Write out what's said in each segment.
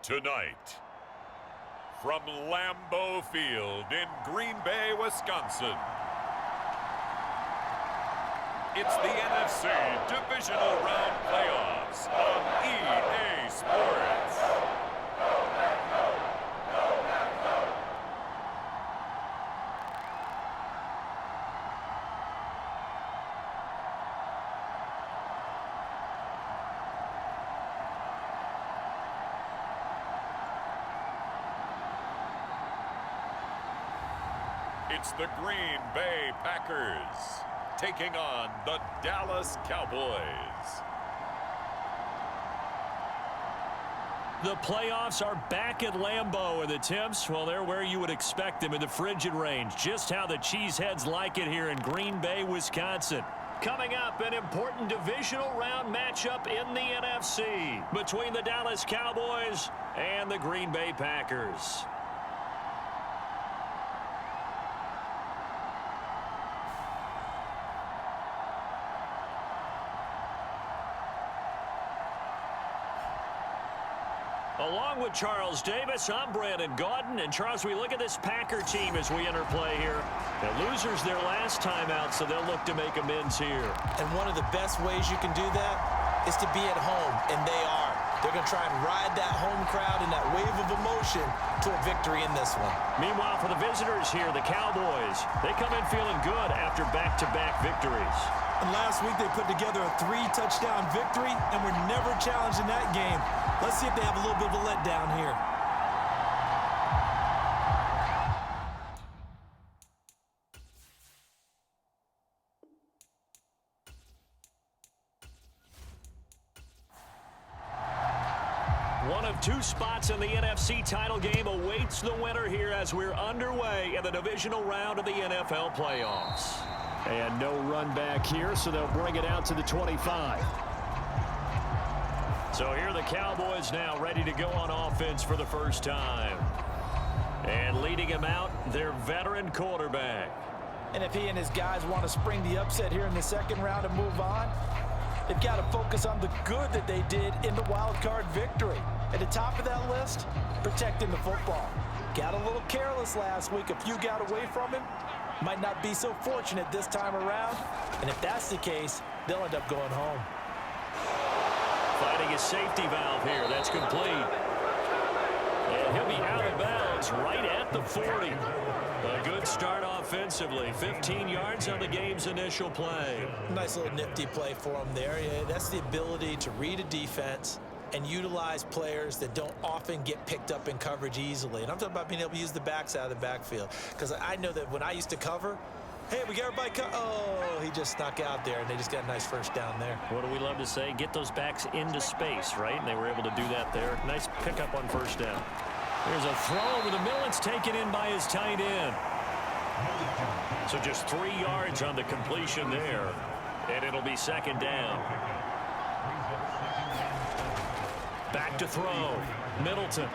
Tonight, from Lambeau Field in Green Bay, Wisconsin, it's the NFC Divisional Round Playoffs on EA Sports. It's the Green Bay Packers taking on the Dallas Cowboys. The playoffs are back at Lambeau, and the temps, well, they're where you would expect them in the frigid range. Just how the Cheeseheads like it here in Green Bay, Wisconsin. Coming up, an important divisional round matchup in the NFC between the Dallas Cowboys and the Green Bay Packers. Along with Charles Davis, I'm Brandon Gaudin. And Charles, we look at this Packer team as we enter play here. The losers their last time out, so they'll look to make amends here. And one of the best ways you can do that is to be at home, and they are. They're going to try and ride that home crowd and that wave of emotion to a victory in this one. Meanwhile, for the visitors here, the Cowboys, they come in feeling good after back-to-back victories. And last week they put together a 3-touchdown victory and were never challenged in that game. Let's see if they have a little bit of a letdown here. One of two spots in the NFC title game awaits the winner here as we're underway in the divisional round of the NFL playoffs. And no run back here, so they'll bring it out to the 25. So here are the Cowboys now ready to go on offense for the first time. And leading him out, their veteran quarterback. And if he and his guys want to spring the upset here in the second round and move on, they've got to focus on the good that they did in the wild card victory. At the top of that list, protecting the football. Got a little careless last week. A few got away from him. Might not be so fortunate this time around. And if that's the case, they'll end up going home. Finding his safety valve here. That's complete. And he'll be out of bounds right at the 40. A good start offensively. 15 yards on the game's initial play. Nice little nifty play for him there. Yeah, that's the ability to read a defense and utilize players that don't often get picked up in coverage easily. And I'm talking about being able to use the backs out of the backfield. Because I know that when I used to cover, hey, we got everybody oh, he just snuck out there, and they just got a nice first down there. What do we love to say? Get those backs into space, right? And they were able to do that there. Nice pickup on first down. There's a throw over the middle. It's taken in by his tight end. So just 3 yards on the completion there. And it'll be second down. Back to throw. Middleton.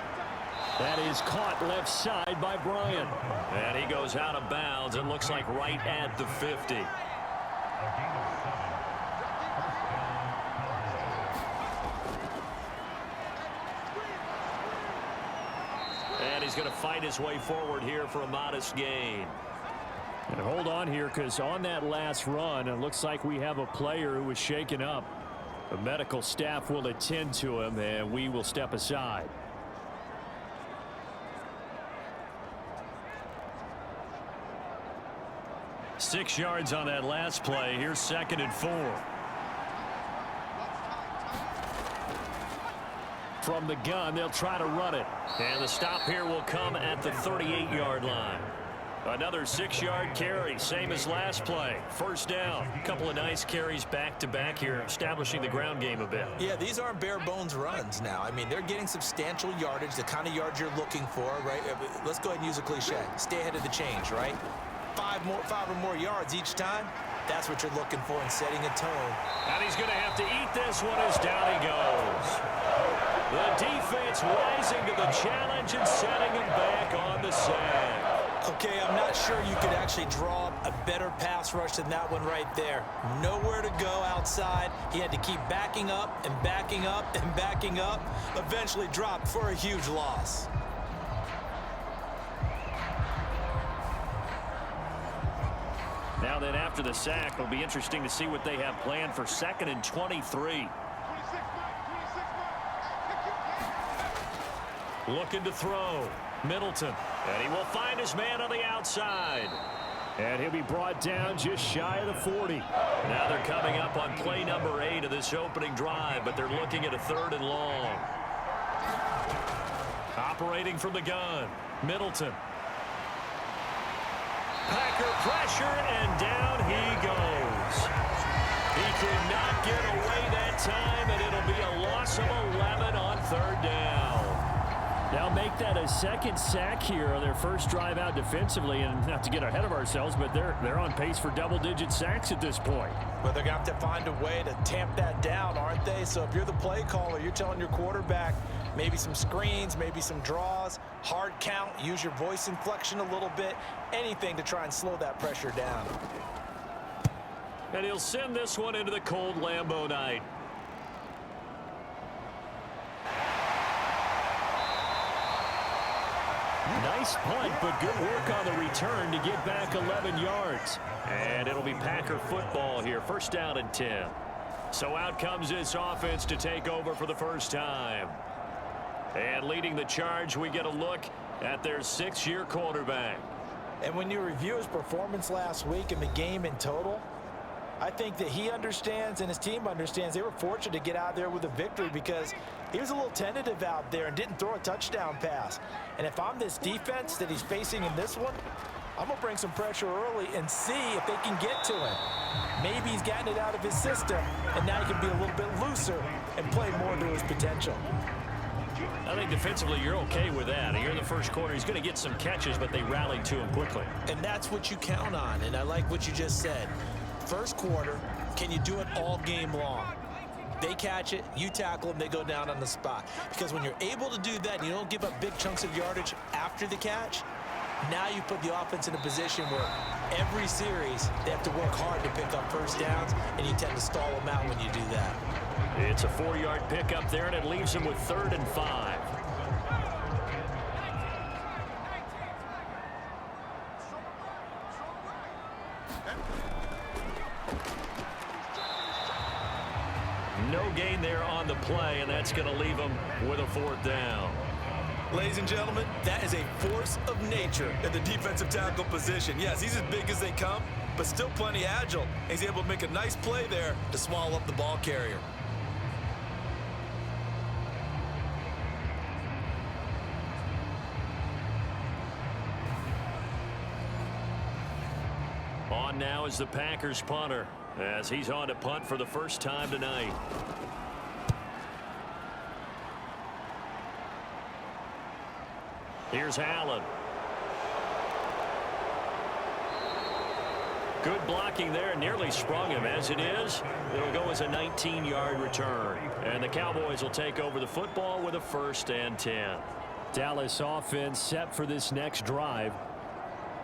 That is caught left side by Bryant. And he goes out of bounds. It looks like right at the 50. And he's going to fight his way forward here for a modest gain. And hold on here, because on that last run, it looks like we have a player who was shaken up. The medical staff will attend to him, and we will step aside. Six yards on that last play. Here's 2nd and 4. From the gun, they'll try to run it. And the stop here will come at the 38-yard line. Another 6-yard carry, same as last play. First down. A couple of nice carries back-to-back here, establishing the ground game a bit. Yeah, these aren't bare-bones runs now. I mean, they're getting substantial yardage, the kind of yards you're looking for, right? Let's go ahead and use a cliche. Stay ahead of the change, right? 5 or more yards each time. That's what you're looking for in setting a tone. And he's going to have to eat this one as down he goes. The defense rising to the challenge and setting him back on the sack. Okay, I'm not sure you could actually draw up a better pass rush than that one right there. Nowhere to go outside. He had to keep backing up and backing up and backing up. Eventually dropped for a huge loss. Now then, after the sack, it'll be interesting to see what they have planned for 2nd and 23. Looking to throw. Middleton. And he will find his man on the outside. And he'll be brought down just shy of the 40. Now they're coming up on play number 8 of this opening drive, but they're looking at a 3rd and long. Operating from the gun. Middleton. Packer pressure, and down he goes. He could not get away that time, and it'll be a loss of 11 on 3rd down. Now make that a 2nd sack here on their first drive out defensively, and not to get ahead of ourselves, but they're on pace for double-digit sacks at this point. Well, they're going to have to find a way to tamp that down, aren't they? So if you're the play caller, you're telling your quarterback maybe some screens, maybe some draws, hard count, use your voice inflection a little bit, anything to try and slow that pressure down. And he'll send this one into the cold Lambeau night. Nice punt, but good work on the return to get back 11 yards. And it'll be Packer football here, 1st down and 10. So out comes this offense to take over for the first time. And leading the charge, we get a look at their 6th-year quarterback. And when you review his performance last week and the game in total, I think that he understands and his team understands they were fortunate to get out there with a victory because he was a little tentative out there and didn't throw a touchdown pass. And if I'm this defense that he's facing in this one, I'm going to bring some pressure early and see if they can get to him. Maybe he's gotten it out of his system, and now he can be a little bit looser and play more to his potential. I think defensively you're okay with that. Here in the first quarter, he's going to get some catches, but they rallied to him quickly. And that's what you count on, and I like what you just said. First quarter, can you do it all game long? They catch it, you tackle them, they go down on the spot. Because when you're able to do that and you don't give up big chunks of yardage after the catch, now you put the offense in a position where every series they have to work hard to pick up first downs, and you tend to stall them out when you do that. It's a 4-yard pickup there, and it leaves him with 3rd and 5. No gain there on the play, and that's going to leave him with a 4th down. Ladies and gentlemen, that is a force of nature at the defensive tackle position. Yes, he's as big as they come, but still plenty agile. He's able to make a nice play there to swallow up the ball carrier. On now is the Packers punter, as he's on to punt for the first time tonight. Here's Allen. Good blocking there, nearly sprung him. As it is, it'll go as a 19-yard return. And the Cowboys will take over the football with a 1st and 10. Dallas offense set for this next drive.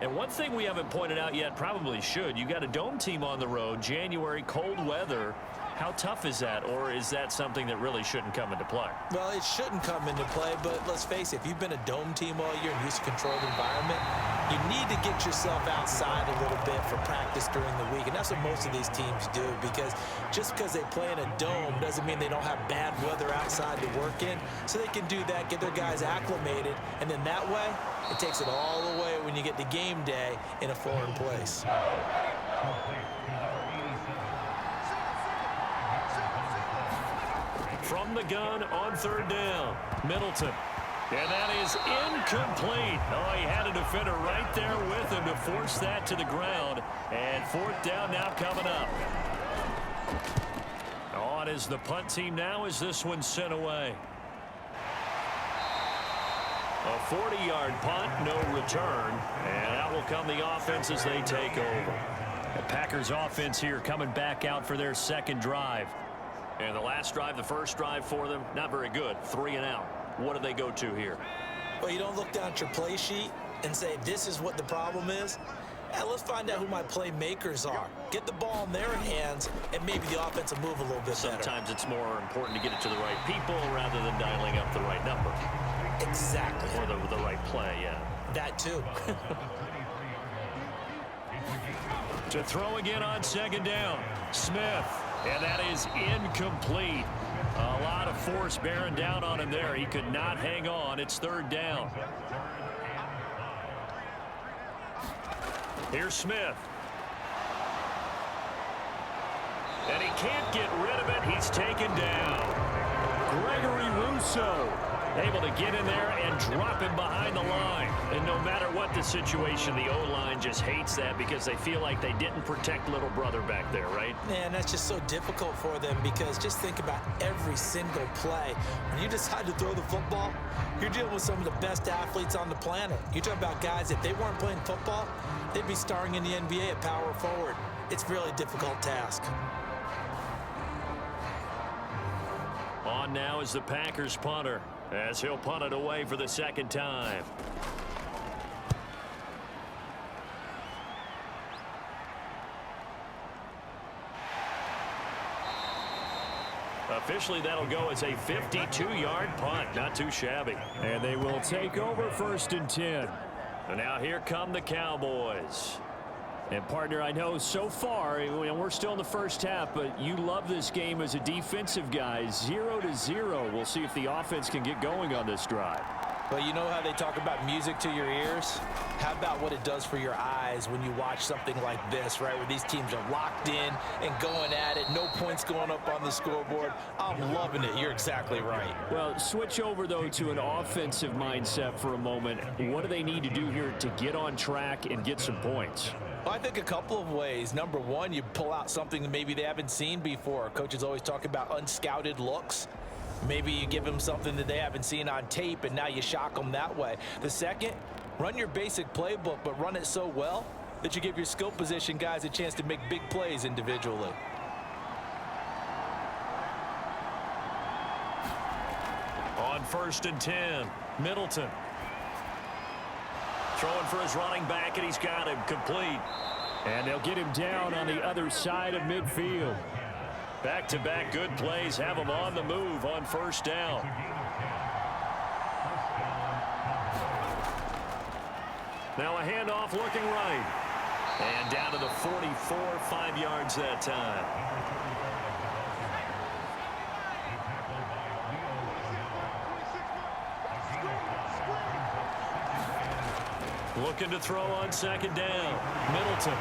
And one thing we haven't pointed out yet, probably should, you got a dome team on the road, January, cold weather. How tough is that, or is that something that really shouldn't come into play? Well, it shouldn't come into play, but let's face it, if you've been a dome team all year and used to a controlled environment, you need to get yourself outside a little bit for practice during the week, and that's what most of these teams do, because just because they play in a dome doesn't mean they don't have bad weather outside to work in, so they can do that, get their guys acclimated, and then that way, it takes it all the way when you get to game day in a foreign place. From the gun on 3rd down, Middleton. And that is incomplete. Oh, he had a defender right there with him to force that to the ground. And 4th down now coming up. On is the punt team now as this one's sent away. A 40-yard punt, no return. And out will come the offense as they take over. The Packers offense here coming back out for their 2nd drive. And the last drive, the first drive for them, not very good. 3 and out. What do they go to here? Well, you don't look down at your play sheet. and say, this is what the problem is? Let's find out who my playmakers are. Get the ball in their hands, and maybe the offense will move a little bit better. Sometimes it's more important to get it to the right people rather than dialing up the right number. Exactly. Or the right play, yeah. That too. To throw again on second down. Smith. And that is incomplete. A lot of force bearing down on him there. He could not hang on. It's third down. Here's Smith. And he can't get rid of it. He's taken down. Gregory Rousseau able to get in there and drop him behind the line. And no matter what the situation, the O-line just hates that because they feel like they didn't protect little brother back there, right? Man, that's just so difficult for them because just think about every single play. When you decide to throw the football, you're dealing with some of the best athletes on the planet. You talk about guys, if they weren't playing football, they'd be starring in the NBA at power forward. It's a really difficult task. On now is the Packers punter, as he'll punt it away for the second time. Officially, that'll go as a 52-yard punt. Not too shabby. And they will take over first and 10. And now here come the Cowboys. And, partner, I know so far, we're still in the first half, but you love this game as a defensive guy. 0-0. We'll see if the offense can get going on this drive. Well, you know how they talk about music to your ears? How about what it does for your eyes when you watch something like this, right, where these teams are locked in and going at it, no points going up on the scoreboard? I'm loving it. You're exactly right. Well, switch over, though, to an offensive mindset for a moment. What do they need to do here to get on track and get some points? Well, I think a couple of ways. Number one, you pull out something that maybe they haven't seen before. Coaches always talk about unscouted looks. Maybe you give them something that they haven't seen on tape, and now you shock them that way. The second, run your basic playbook, but run it so well that you give your skill position guys a chance to make big plays individually. On first and 10, Middleton. Throwing for his running back, and he's got him complete. And they'll get him down on the other side of midfield. Back-to-back good plays have him on the move on first down. Now a handoff looking right. And down to the 44, 5 yards that time. Looking to throw on second down. Middleton.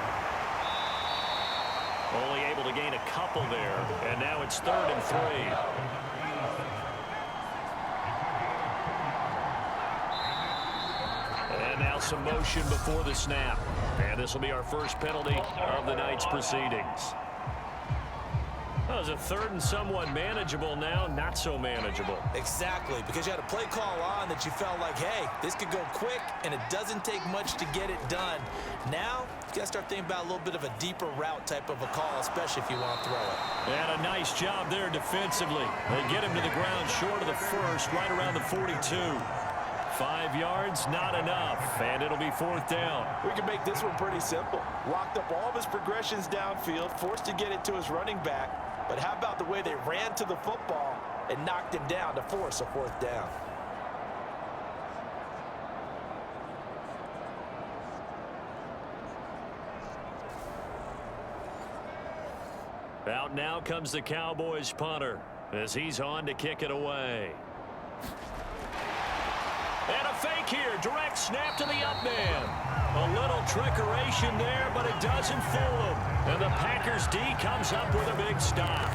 Only able to gain a couple there. And now it's 3rd and 3. And now some motion before the snap. And this will be our first penalty of the night's proceedings. That was a 3rd and somewhat manageable, now not so manageable. Exactly, because you had a play call on that you felt like, hey, this could go quick, and it doesn't take much to get it done. Now, you got to start thinking about a little bit of a deeper route type of a call, especially if you want to throw it. And a nice job there defensively. They get him to the ground short of the first, right around the 42. 5 yards, not enough, and it'll be 4th down. We can make this one pretty simple. Locked up all of his progressions downfield, forced to get it to his running back. But how about the way they ran to the football and knocked him down to force a 4th down? Out now comes the Cowboys punter as he's on to kick it away. And a fake here. Direct snap to the up man. A little trickeration there, but it doesn't fool him. And the Packers D comes up with a big stop.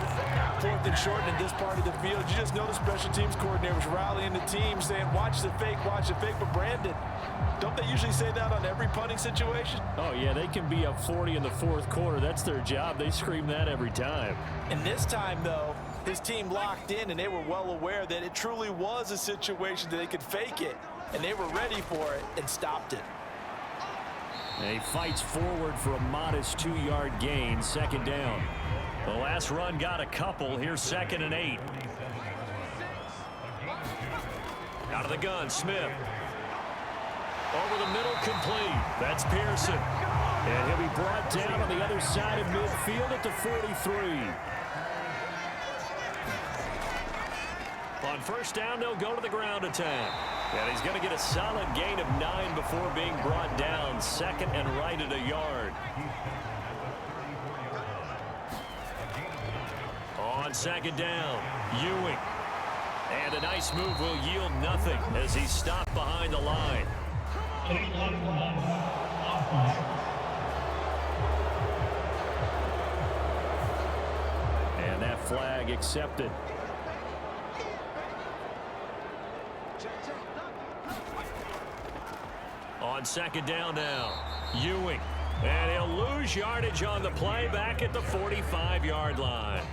4th and short in this part of the field. You just know the special teams coordinator was rallying the team, saying, watch the fake, watch the fake. But Brandon, don't they usually say that on every punting situation? Oh, yeah, they can be up 40 in the 4th quarter. That's their job. They scream that every time. And this time, though, his team locked in, and they were well aware that it truly was a situation that they could fake it, and they were ready for it and stopped it. And he fights forward for a modest 2-yard gain, 2nd down. The last run got a couple. Here's 2nd and 8. Out of the gun, Smith. Over the middle, complete. That's Pearson. And he'll be brought down on the other side of midfield at the 43. On first down, they'll go to the ground attack. And he's going to get a solid gain of 9 before being brought down. Second and right at a yard. On second down, Ewing. And a nice move will yield nothing as he's stopped behind the line. And that flag accepted. On second down now, Ewing. And he'll lose yardage on the play back at the 45-yard line.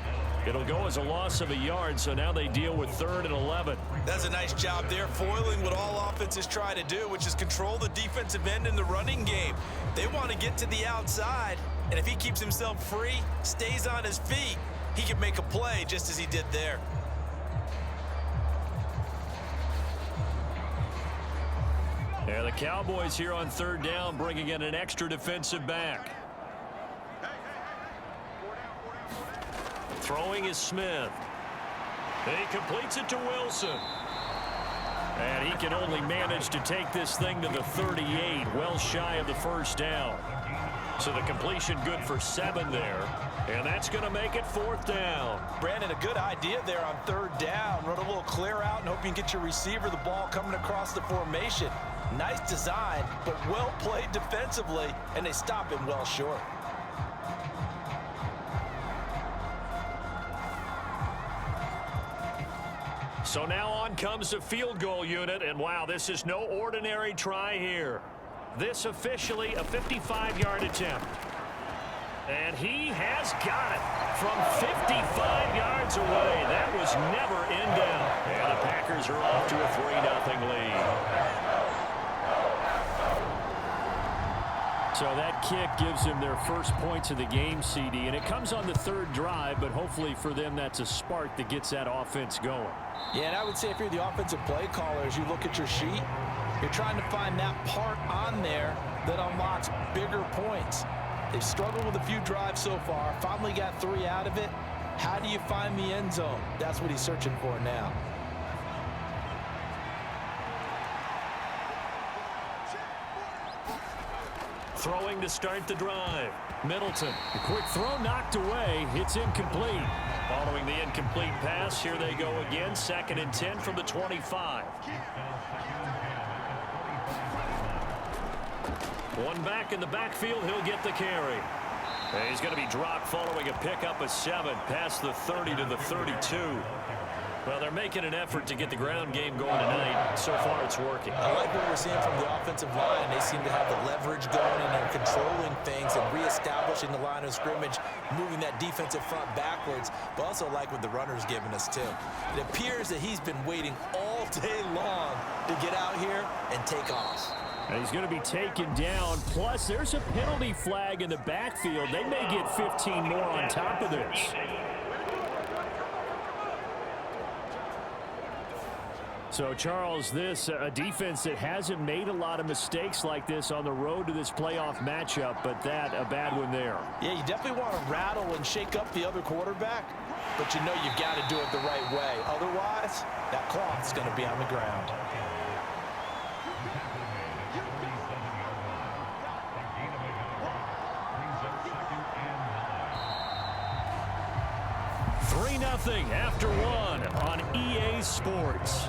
It'll go as a loss of a yard, so now they deal with 3rd and 11. That's a nice job there, foiling what all offenses try to do, which is control the defensive end in the running game. They want to get to the outside, and if he keeps himself free, stays on his feet, he can make a play just as he did there. Yeah, the Cowboys here on 3rd down, bringing in an extra defensive back. Throwing is Smith. And he completes it to Wilson. And he can only manage to take this thing to the 38, well shy of the first down. So the completion good for 7 there. And that's going to make it 4th down. Brandon, a good idea there on 3rd down. Run a little clear out and hope you can get your receiver the ball coming across the formation. Nice design, but well played defensively, and they stop him well short. So now on comes the field goal unit, and wow, this is no ordinary try here. This officially a 55-yard attempt. And he has got it from 55 yards away. That was never in doubt. And the Packers are off to a 3-0 lead. So that kick gives them their first points of the game, CD, and it comes on the 3rd drive, but hopefully for them that's a spark that gets that offense going. Yeah, and I would say if you're the offensive play caller, as you look at your sheet, you're trying to find that part on there that unlocks bigger points. They've struggled with a few drives so far, finally got 3 out of it. How do you find the end zone? That's what he's searching for now. Throwing to start the drive. Middleton. A quick throw knocked away. It's incomplete. Following the incomplete pass, here they go again. 2nd and 10 from the 25. One back in the backfield. He'll get the carry. And he's going to be dropped following a pickup of 7 past the 30 to the 32. Well, they're making an effort to get the ground game going tonight. So far, it's working. I like what we're seeing from the offensive line. They seem to have the leverage going, and they're controlling things and reestablishing the line of scrimmage, moving that defensive front backwards, but also like what the runner's giving us, too. It appears that he's been waiting all day long to get out here and take off. And he's going to be taken down. Plus, there's a penalty flag in the backfield. They may get 15 more on top of this. So, Charles, this a defense that hasn't made a lot of mistakes like this on the road to this playoff matchup, but that a bad one there. Yeah, you definitely want to rattle and shake up the other quarterback, but you know you've got to do it the right way. Otherwise, that cloth's going to be on the ground. Nothing after 1 on EA Sports.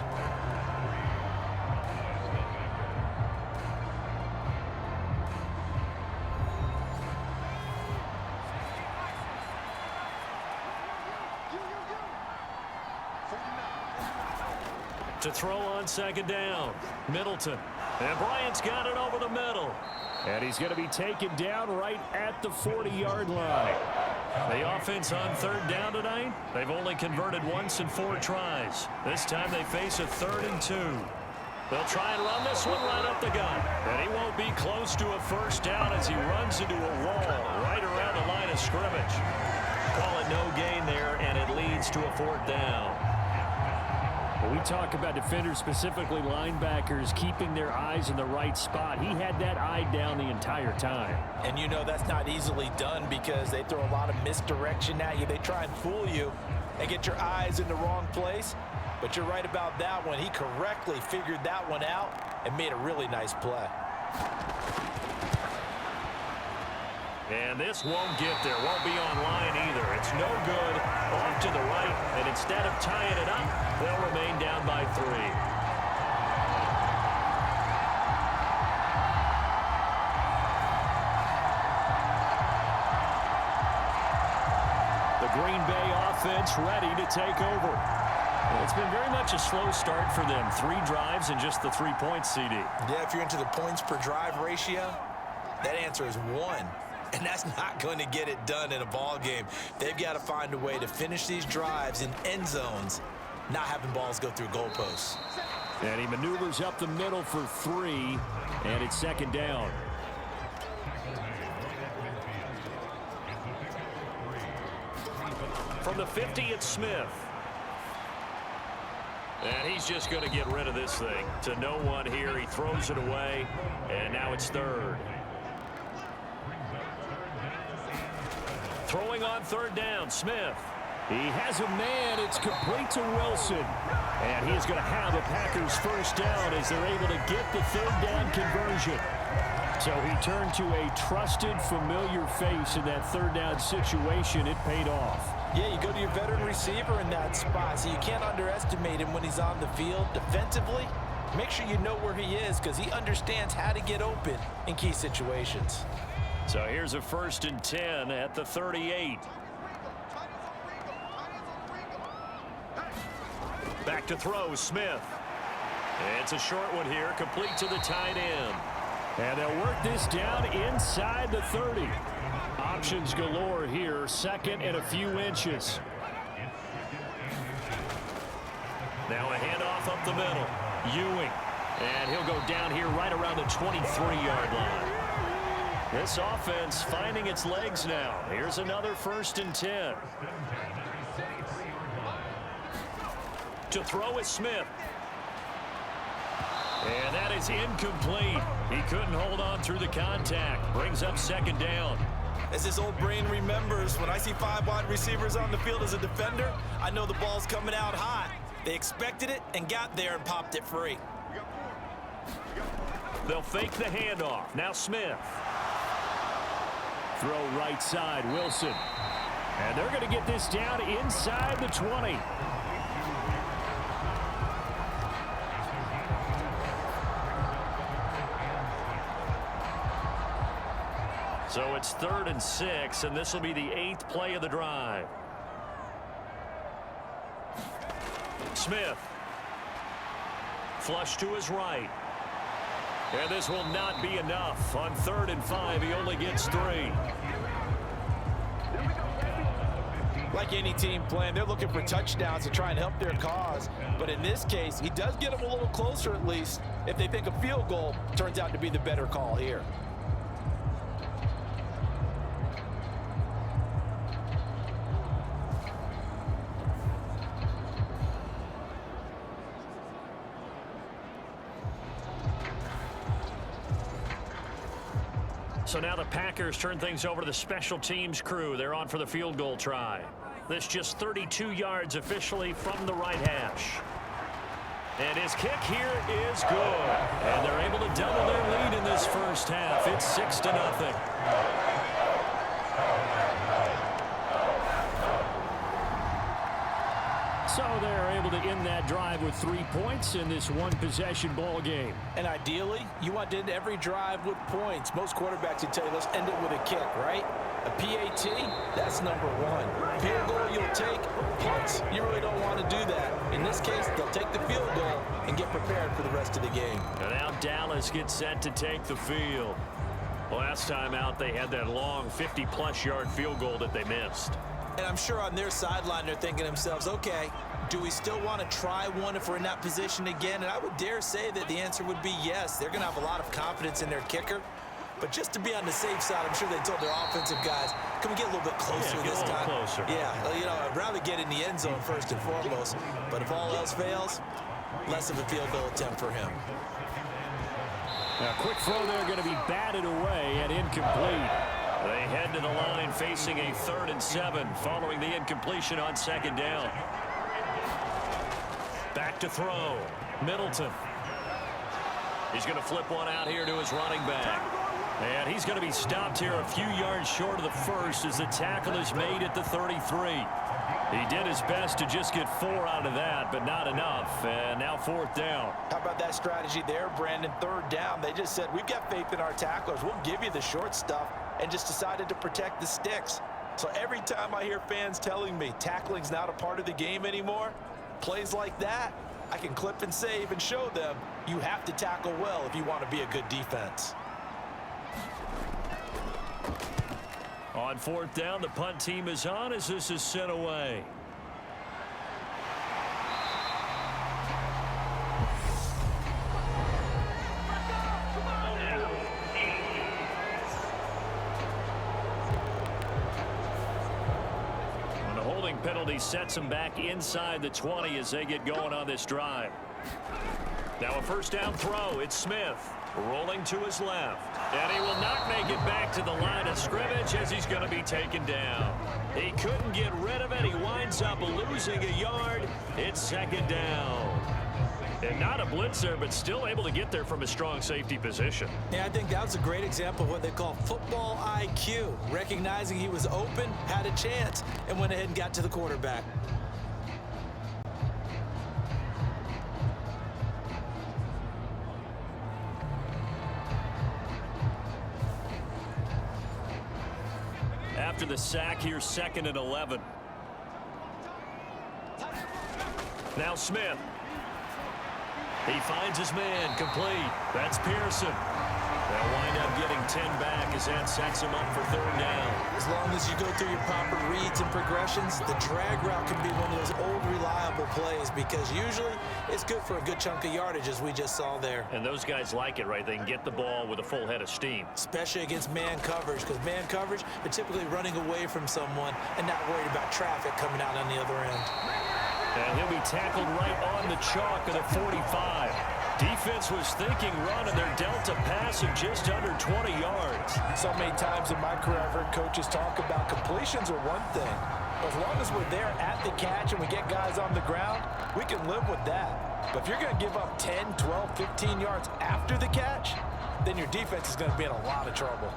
To throw on 2nd down, Middleton. And Bryant's got it over the middle. And he's going to be taken down right at the 40-yard line. The offense on 3rd down tonight, they've only converted once in 4 tries. This time they face a 3rd and 2. They'll try and run this one right up the gut. And he won't be close to a first down as he runs into a wall right around the line of scrimmage. Call it no gain there, and it leads to a 4th down. We talk about defenders, specifically linebackers, keeping their eyes in the right spot. He had that eye down the entire time. And you know that's not easily done because they throw a lot of misdirection at you. They try and fool you and get your eyes in the wrong place. But you're right about that one. He correctly figured that one out and made a really nice play. And this won't get there. Won't be online either. It's no good. Off to the right. And instead of tying it up, they'll remain down by 3. The Green Bay offense ready to take over. It's been very much a slow start for them. 3 drives and just the 3 points, CD. Yeah, if you're into the points per drive ratio, that answer is 1. And that's not going to get it done in a ball game. They've got to find a way to finish these drives in end zones, not having balls go through goalposts. And he maneuvers up the middle for 3, and it's 2nd down. From the 50, it's Smith. And he's just going to get rid of this thing. To no one here. He throws it away, and now it's 3rd. Throwing on 3rd down, Smith. He has a man. It's complete to Wilson. And he's going to have a Packers 1st down as they're able to get the 3rd down conversion. So he turned to a trusted, familiar face in that 3rd down situation. It paid off. Yeah, you go to your veteran receiver in that spot, so you can't underestimate him when he's on the field defensively. Make sure you know where he is because he understands how to get open in key situations. So here's a 1st and 10 at the 38. Back to throw, Smith. It's a short one here, complete to the tight end. And they'll work this down inside the 30. Options galore here, 2nd and a few inches. Now a handoff up the middle. Ewing. And he'll go down here right around the 23-yard line. This offense finding its legs now. Here's another 1st and 10. To throw is Smith. And that is incomplete. He couldn't hold on through the contact. Brings up 2nd down. As this old brain remembers, when I see 5 wide receivers on the field as a defender, I know the ball's coming out hot. They expected it and got there and popped it free. They'll fake the handoff. Now Smith. Throw right side, Wilson. And they're going to get this down inside the 20. So it's 3rd and 6, and this will be the 8th play of the drive. Smith. Flush to his right. And this will not be enough. On 3rd and 5, he only gets 3. Like any team playing, they're looking for touchdowns to try and help their cause. But in this case, he does get them a little closer at least if they think a field goal turns out to be the better call here. So now the Packers turn things over to the special teams crew. They're on for the field goal try. This just 32 yards officially from the right hash. And his kick here is good. And they're able to double their lead in this 1st half. It's 6-0. So they're able to end that drive with 3 points in this one-possession ball game. And ideally, you want to end every drive with points. Most quarterbacks would tell you, let's end it with a kick, right? A PAT, that's number 1. Field goal you'll take. Punts, you really don't want to do that. In this case, they'll take the field goal and get prepared for the rest of the game. And now Dallas gets set to take the field. Last time out, they had that long 50-plus yard field goal that they missed. And I'm sure on their sideline they're thinking to themselves, okay, do we still want to try one if we're in that position again? And I would dare say that the answer would be yes. They're going to have a lot of confidence in their kicker. But just to be on the safe side, I'm sure they told their offensive guys, can we get a little bit closer this time? Closer. Yeah, well, you know, I'd rather get in the end zone first and foremost. But if all else fails, less of a field goal attempt for him. Now, quick throw there going to be batted away and incomplete. They head to the line facing a 3rd and 7 following the incompletion on 2nd down. Back to throw. Middleton. He's going to flip one out here to his running back. And he's going to be stopped here a few yards short of the first as the tackle is made at the 33. He did his best to just get 4 out of that, but not enough. And now 4th down. How about that strategy there, Brandon? 3rd down. They just said, we've got faith in our tacklers. We'll give you the short stuff, and just decided to protect the sticks. So every time I hear fans telling me tackling's not a part of the game anymore, plays like that, I can clip and save and show them you have to tackle well if you want to be a good defense. On 4th down, the punt team is on as this is sent away. And the holding penalty sets them back inside the 20 as they get going on this drive. Now a 1st down throw. It's Smith rolling to his left. And he will not make it back to the line of scrimmage as he's going to be taken down. He couldn't get rid of it. He winds up losing a yard. It's 2nd down. And not a blitzer, but still able to get there from a strong safety position. Yeah, I think that was a great example of what they call football IQ. Recognizing he was open, had a chance, and went ahead and got to the quarterback. After the sack, here's 2nd and 11. Now Smith. He finds his man, complete. That's Pearson. They'll wind up getting 10 back as that sets him up for 3rd down. As long as you go through your proper reads and progressions, the drag route can be one of those old reliable plays because usually it's good for a good chunk of yardage as we just saw there. And those guys like it, right? They can get the ball with a full head of steam. Especially against man coverage, because man coverage, they're typically running away from someone and not worried about traffic coming out on the other end. And he'll be tackled right on the chalk of the 45. Defense was thinking run, and they're dealt a pass of just under 20 yards. So many times in my career, I've heard coaches talk about completions are one thing. But as long as we're there at the catch and we get guys on the ground, we can live with that. But if you're going to give up 10, 12, 15 yards after the catch, then your defense is going to be in a lot of trouble.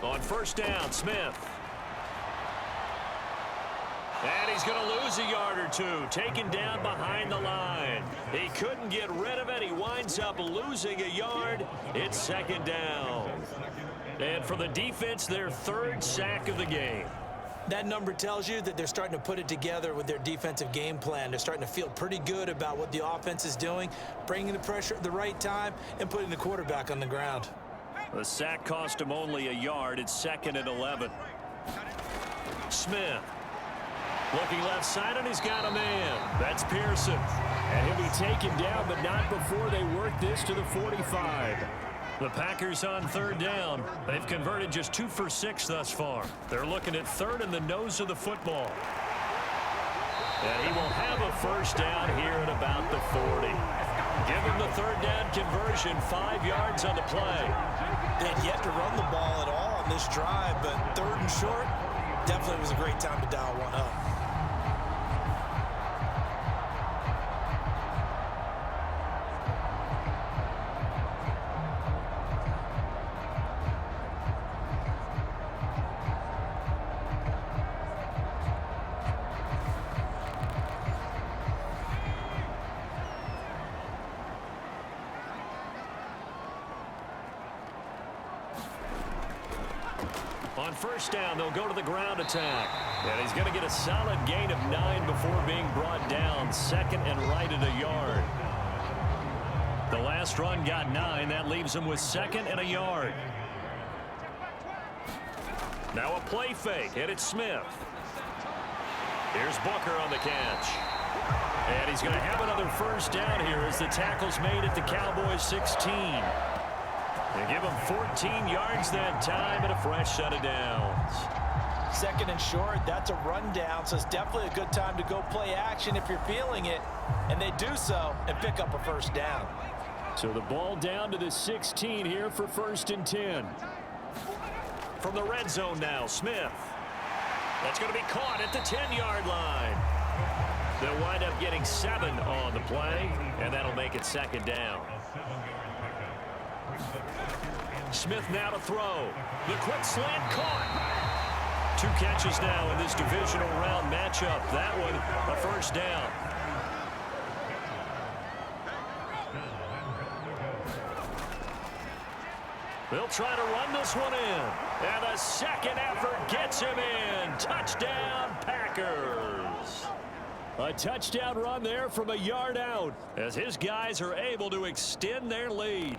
On 1st down, Smith. And he's going to lose a yard or two, taken down behind the line. He couldn't get rid of it. He winds up losing a yard. It's 2nd down. And for the defense, their 3rd sack of the game. That number tells you that they're starting to put it together with their defensive game plan. They're starting to feel pretty good about what the offense is doing, bringing the pressure at the right time, and putting the quarterback on the ground. The sack cost him only a yard. It's 2nd and 11. Smith. Looking left side, and he's got a man. That's Pearson. And he'll be taken down, but not before they work this to the 45. The Packers on 3rd down. They've converted just 2 for 6 thus far. They're looking at 3rd in the nose of the football. And he will have a 1st down here at about the 40. Give him the 3rd down conversion, 5 yards on the play. They had yet to run the ball at all on this drive, but 3rd and short definitely was a great time to dial one up. On 1st down, they'll go to the ground attack. And he's going to get a solid gain of 9 before being brought down. 2nd and right at a yard. The last run got 9. That leaves him with 2nd and a yard. Now a play fake, and it's Smith. Here's Booker on the catch. And he's going to have another first down here as the tackle's made at the Cowboys 16. They give him 14 yards that time and a fresh set of downs. Second and short, that's a rundown, so it's definitely a good time to go play action if you're feeling it. And they do so and pick up a first down. So the ball down to the 16 here for 1st and 10. From the red zone now, Smith. That's going to be caught at the 10-yard line. They'll wind up getting 7 on the play, and that'll make it 2nd down. Smith now to throw. The quick slant caught. 2 catches now in this divisional round matchup. That one a first down. They'll try to run this one in. And the second effort gets him in. Touchdown, Packers. A touchdown run there from a yard out as his guys are able to extend their lead.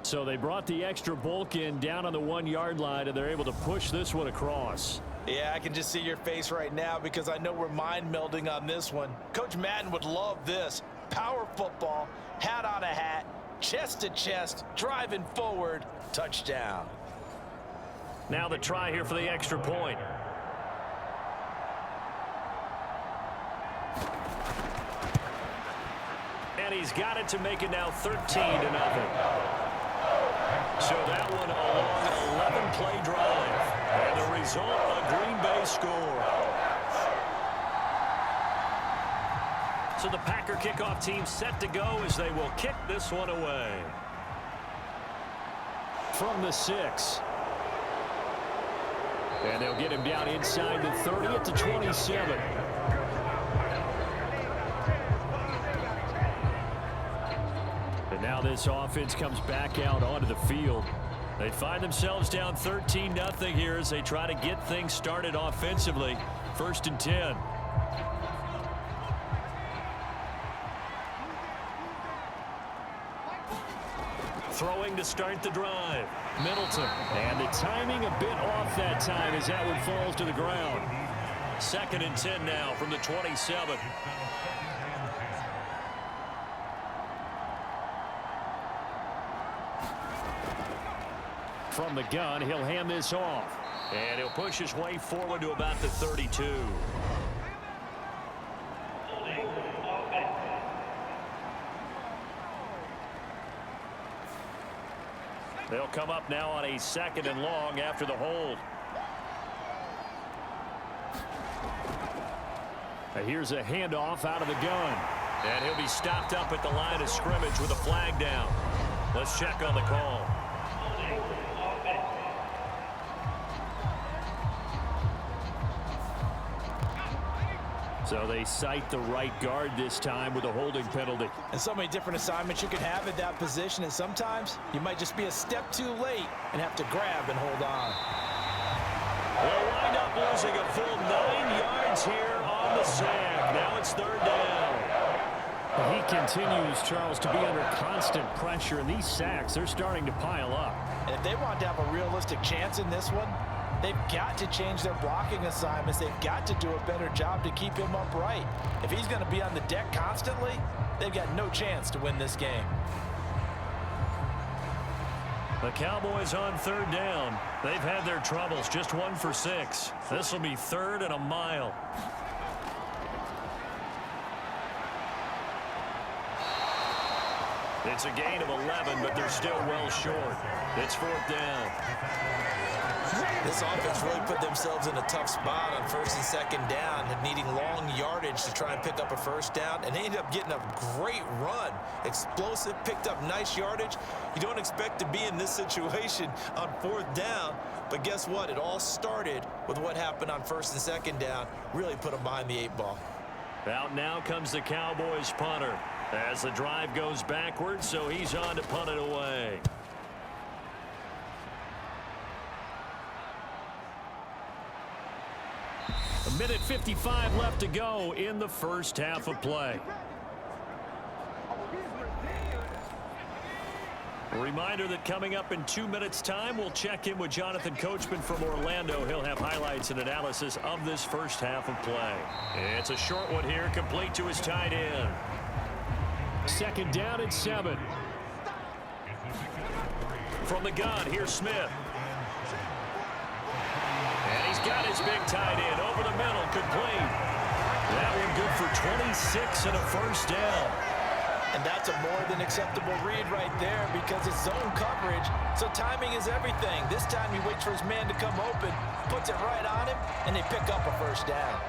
So they brought the extra bulk in down on the 1-yard line, and they're able to push this one across. Yeah, I can just see your face right now because I know we're mind melding on this one. Coach Madden would love this. Power football, hat on a hat, chest to chest, driving forward, touchdown. Now the try here for the extra point. And he's got it to make it now 13-0. So that one a long 11-play drive. And the result, a Green Bay score. So the Packer kickoff team set to go as they will kick this one away. From the 6. And they'll get him down inside the 30 at the 27. And now this offense comes back out onto the field. They find themselves down 13-0 here as they try to get things started offensively. 1st and 10. Throwing to start the drive. Middleton. And the timing a bit off that time as that one falls to the ground. 2nd and 10 now from the 27. From the gun, he'll hand this off. And he'll push his way forward to about the 32. They'll come up now on a 2nd and long after the hold. And here's a handoff out of the gun. And he'll be stopped up at the line of scrimmage with a flag down. Let's check on the call. So they cite the right guard this time with a holding penalty. And so many different assignments you can have at that position, and sometimes you might just be a step too late and have to grab and hold on. They'll wind up losing a full 9 yards here on the sack. Now it's 3rd down. He continues, Charles, to be under constant pressure, and these sacks, they're starting to pile up. And if they want to have a realistic chance in this one, they've got to change their blocking assignments. They've got to do a better job to keep him upright. If he's going to be on the deck constantly, they've got no chance to win this game. The Cowboys on 3rd down. They've had their troubles, just 1 for 6. This will be 3rd and a mile. It's a gain of 11, but they're still well short. It's 4th down. This offense really put themselves in a tough spot on 1st and 2nd down, needing long yardage to try and pick up a first down, and they ended up getting a great run. Explosive, picked up nice yardage. You don't expect to be in this situation on 4th down, but guess what? It all started with what happened on 1st and 2nd down. Really put them behind the 8 ball. Out now comes the Cowboys punter as the drive goes backwards, so he's on to punt it away. A minute 55 left to go in the first half of play. A reminder that coming up in 2 minutes' time, we'll check in with Jonathan Coachman from Orlando. He'll have highlights and analysis of this first half of play. It's a short one here, complete to his tight end. Second down and 7. From the gun, here's Smith. And he's got his big tight end over the middle, complete. That one good for 26 and a first down. And that's a more than acceptable read right there because it's zone coverage, so timing is everything. This time he waits for his man to come open, puts it right on him, and they pick up a first down.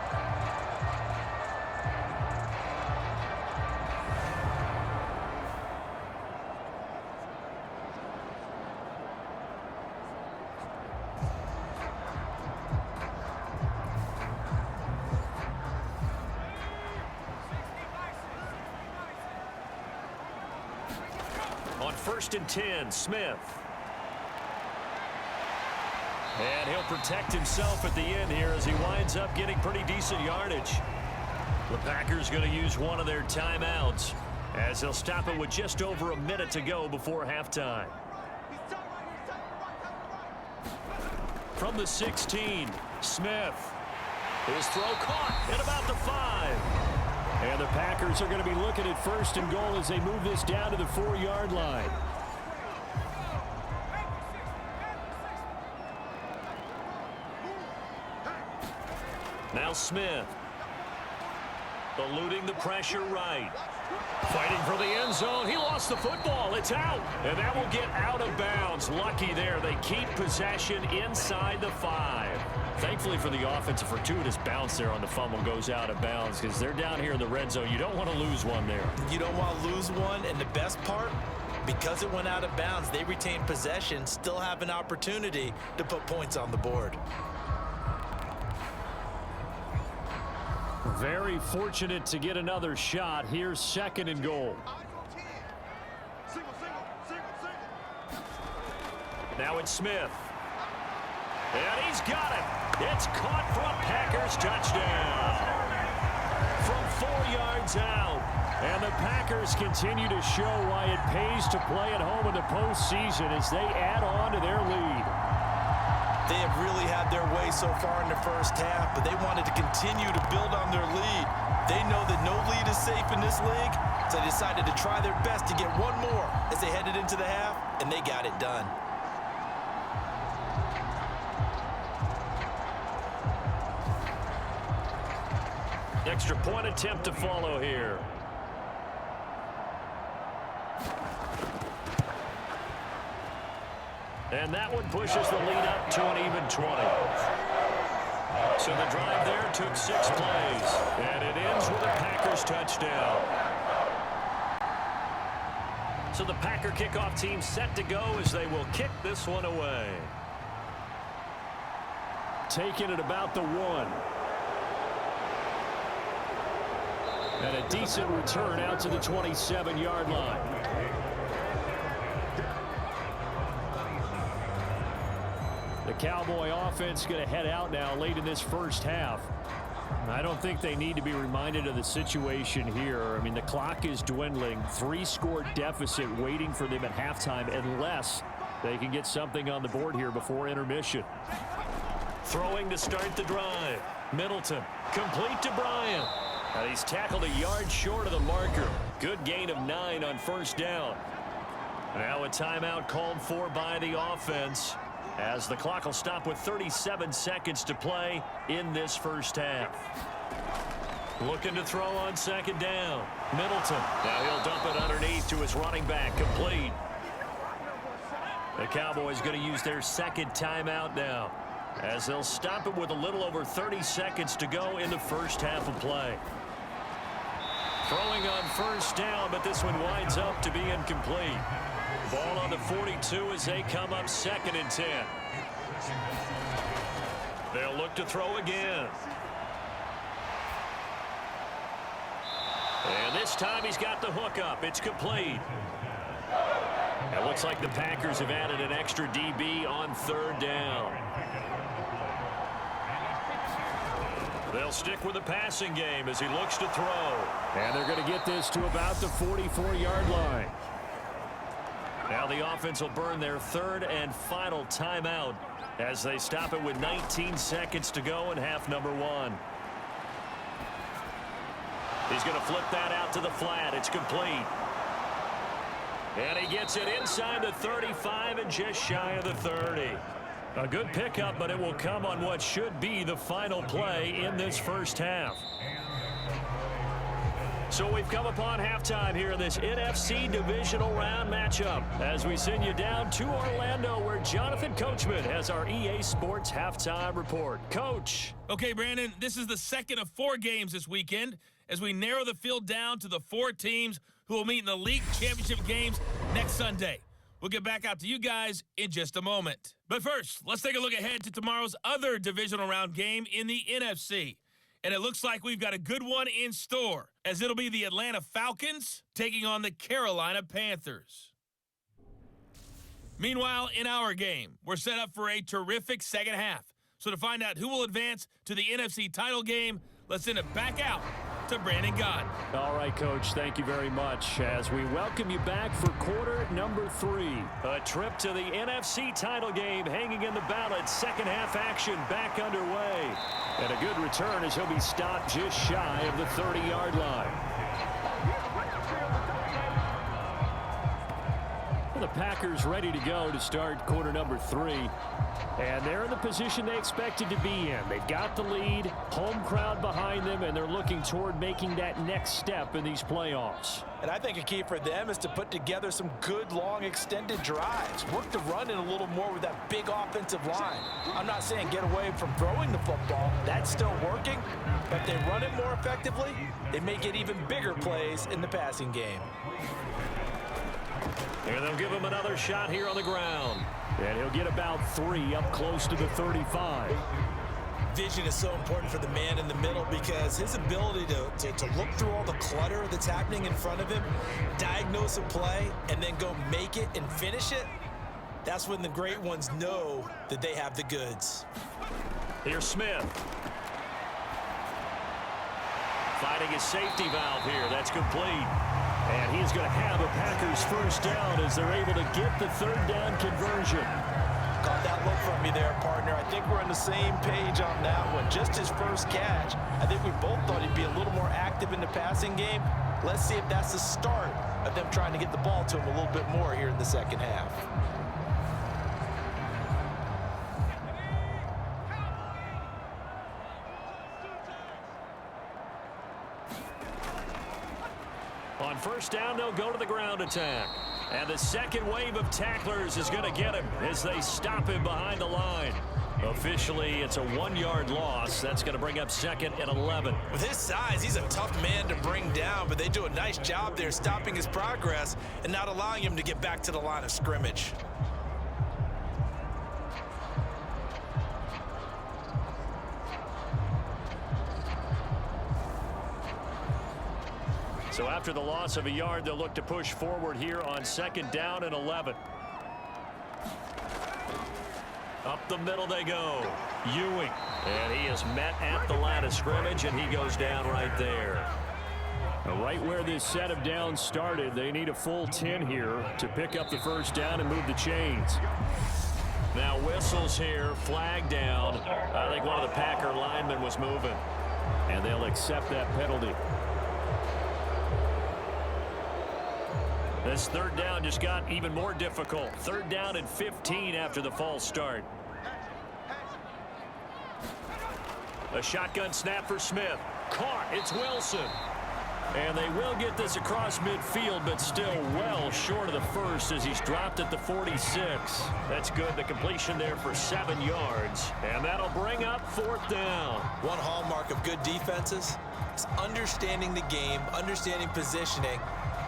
On 1st and 10, Smith. And he'll protect himself at the end here as he winds up getting pretty decent yardage. The Packers going to use one of their timeouts as they'll stop it with just over a minute to go before halftime. From the 16, Smith. His throw caught at about the 5. And the Packers are going to be looking at 1st and goal as they move this down to the 4-yard line. Now Smith. Eluding the pressure right. Fighting for the end zone. He lost the football. It's out. And that will get out of bounds. Lucky there. They keep possession inside the 5. Thankfully for the offense, a fortuitous bounce there on the fumble goes out of bounds because they're down here in the red zone. You don't want to lose one there. You don't want to lose one, and the best part, because it went out of bounds, they retain possession, still have an opportunity to put points on the board. Very fortunate to get another shot. Here's 2nd and goal. Now it's Smith. And he's got it. It's caught for a Packers touchdown. From 4 yards out. And the Packers continue to show why it pays to play at home in the postseason as they add on to their lead. They have really had their way so far in the first half, but they wanted to continue to build on their lead. They know that no lead is safe in this league, so they decided to try their best to get one more as they headed into the half, and they got it done. Extra point attempt to follow here. And that one pushes the lead up to an even 20. So the drive there took 6 plays. And it ends with a Packers touchdown. So the Packer kickoff team set to go as they will kick this one away. Taking it about the 1. And a decent return out to the 27-yard line. The Cowboy offense going to head out now late in this first half. I don't think they need to be reminded of the situation here. I mean, the clock is dwindling. 3-score deficit waiting for them at halftime unless they can get something on the board here before intermission. Throwing to start the drive. Middleton complete to Bryant. And he's tackled a yard short of the marker. Good gain of 9 on 1st down. Now a timeout called for by the offense as the clock will stop with 37 seconds to play in this first half. Looking to throw on 2nd down. Middleton. Now he'll dump it underneath to his running back. Complete. The Cowboys going to use their 2nd timeout now as they'll stop it with a little over 30 seconds to go in the first half of play. Throwing on 1st down, but this one winds up to be incomplete. Ball on the 42 as they come up 2nd and 10. They'll look to throw again. And this time he's got the hook up. It's complete. It looks like the Packers have added an extra DB on 3rd down. They'll stick with the passing game as he looks to throw. And they're going to get this to about the 44-yard line. Now the offense will burn their third and final timeout as they stop it with 19 seconds to go in half number 1. He's going to flip that out to the flat. It's complete. And he gets it inside the 35 and just shy of the 30. A good pickup, but it will come on what should be the final play in this first half. So we've come upon halftime here in this NFC Divisional Round matchup as we send you down to Orlando where Jonathan Coachman has our EA Sports Halftime Report. Coach. Okay, Brandon, this is the second of 4 games this weekend as we narrow the field down to the 4 teams who will meet in the league championship games next Sunday. We'll get back out to you guys in just a moment. But first, let's take a look ahead to tomorrow's other divisional round game in the NFC. And it looks like we've got a good one in store, as it'll be the Atlanta Falcons taking on the Carolina Panthers. Meanwhile, in our game, we're set up for a terrific second half. So to find out who will advance to the NFC title game, let's send it back out to Brandon Gott. All right, Coach, thank you very much as we welcome you back for quarter number 3. A trip to the NFC title game hanging in the balance. Second half action back underway. And a good return as he'll be stopped just shy of the 30-yard line. The Packers ready to go to start quarter number 3. And they're in the position they expected to be in. They've got the lead, home crowd behind them, and they're looking toward making that next step in these playoffs. And I think a key for them is to put together some good, long, extended drives. Work the run in a little more with that big offensive line. I'm not saying get away from throwing the football. That's still working. But if they run it more effectively, they may get even bigger plays in the passing game. And they'll give him another shot here on the ground. And he'll get about 3 up close to the 35. Vision is so important for the man in the middle because his ability to look through all the clutter that's happening in front of him, diagnose a play, and then go make it and finish it, that's when the great ones know that they have the goods. Here's Smith. Finding his safety valve here. That's complete. And he's going to have a Packers first down as they're able to get the third down conversion. Caught that look from you there, partner. I think we're on the same page on that one. Just his first catch. I think we both thought he'd be a little more active in the passing game. Let's see if that's the start of them trying to get the ball to him a little bit more here in the second half. On first down, they'll go to the ground attack. And the second wave of tacklers is going to get him as they stop him behind the line. Officially, it's a 1-yard loss. That's going to bring up second and 11. With his size, he's a tough man to bring down, but they do a nice job there stopping his progress and not allowing him to get back to the line of scrimmage. So after the loss of a yard, they'll look to push forward here on second down and 11. Up the middle they go. Ewing. And he is met at the line of scrimmage, and he goes down right there. Right where this set of downs started, they need a full 10 here to pick up the first down and move the chains. Now whistles here, flag down. I think one of the Packer linemen was moving. And they'll accept that penalty. This third down just got even more difficult. Third down and 15 after the false start. A shotgun snap for Smith. Caught. It's Wilson. And they will get this across midfield, but still well short of the first as he's dropped at the 46. That's good. The completion there for 7 yards. And that'll bring up fourth down. One hallmark of good defenses is understanding the game, understanding positioning,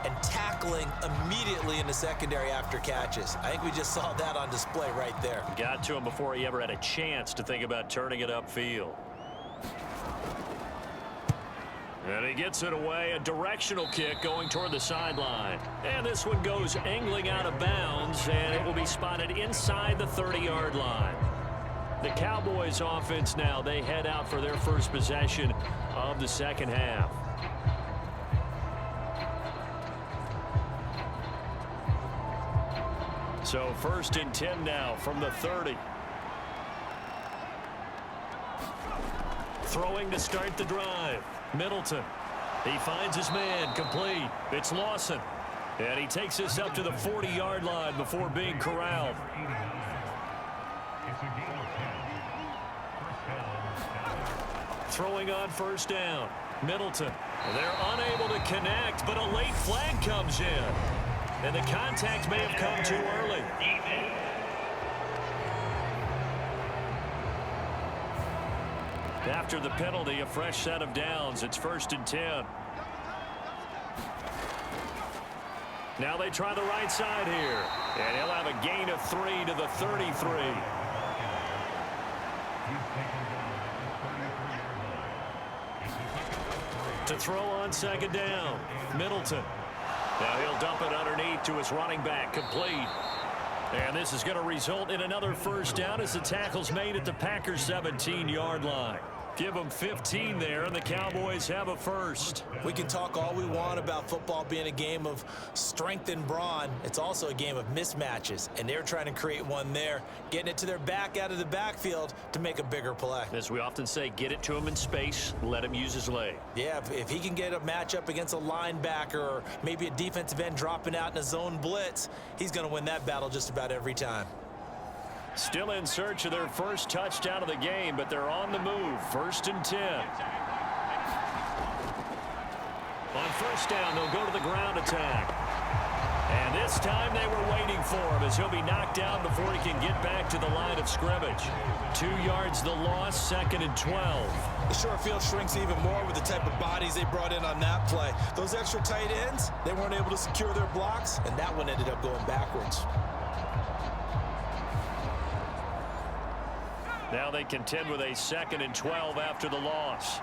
and tackling immediately in the secondary after catches. I think we just saw that on display right there. Got to him before he ever had a chance to think about turning it upfield. And he gets it away, a directional kick going toward the sideline. And this one goes angling out of bounds, and it will be spotted inside the 30-yard line. The Cowboys offense now, they head out for their first possession of the second half. So 1st and 10 now from the 30. Throwing to start the drive. Middleton. He finds his man, complete. It's Lawson. And he takes us up to the 40-yard line before being corralled. Throwing on 1st down. Middleton. They're unable to connect, but a late flag comes in. And the contact may have come too early. After the penalty, a fresh set of downs. It's 1st and 10. Now they try the right side here. And he'll have a gain of 3 to the 33. To throw on 2nd down. Middleton. Now he'll dump it underneath to his running back, complete. And this is going to result in another 1st down as the tackle's made at the Packers' 17-yard line. Give them 15 there, and the Cowboys have a 1st. We can talk all we want about football being a game of strength and brawn. It's also a game of mismatches, and they're trying to create one there, getting it to their back out of the backfield to make a bigger play. As we often say, get it to him in space, let him use his leg. Yeah, if he can get a matchup against a linebacker or maybe a defensive end dropping out in a zone blitz, he's going to win that battle just about every time. Still in search of their 1st touchdown of the game, but they're on the move. 1st and 10. On 1st down, they'll go to the ground attack. And this time they were waiting for him as he'll be knocked down before he can get back to the line of scrimmage. 2 yards the loss, 2nd and 12. The short field shrinks even more with the type of bodies they brought in on that play. Those extra tight ends, they weren't able to secure their blocks, and that one ended up going backwards. Now they contend with a 2nd and 12 after the loss.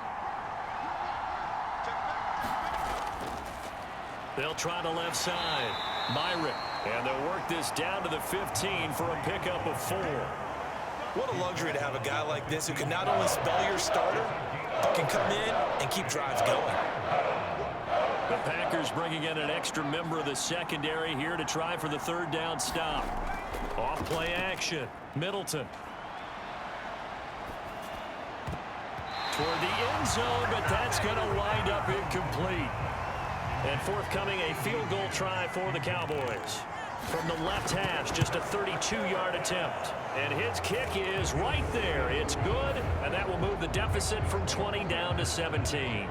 They'll try the left side. Myrick. And they'll work this down to the 15 for a pickup of 4. What a luxury to have a guy like this who can not only spell your starter, but can come in and keep drives going. The Packers bringing in an extra member of the secondary here to try for the 3rd down stop. Off play action. Middleton. Toward the end zone, but that's going to wind up incomplete. And forthcoming a field goal try for the Cowboys. From the left hash, just a 32-yard attempt. And his kick is right there. It's good, and that will move the deficit from 20 down to 17.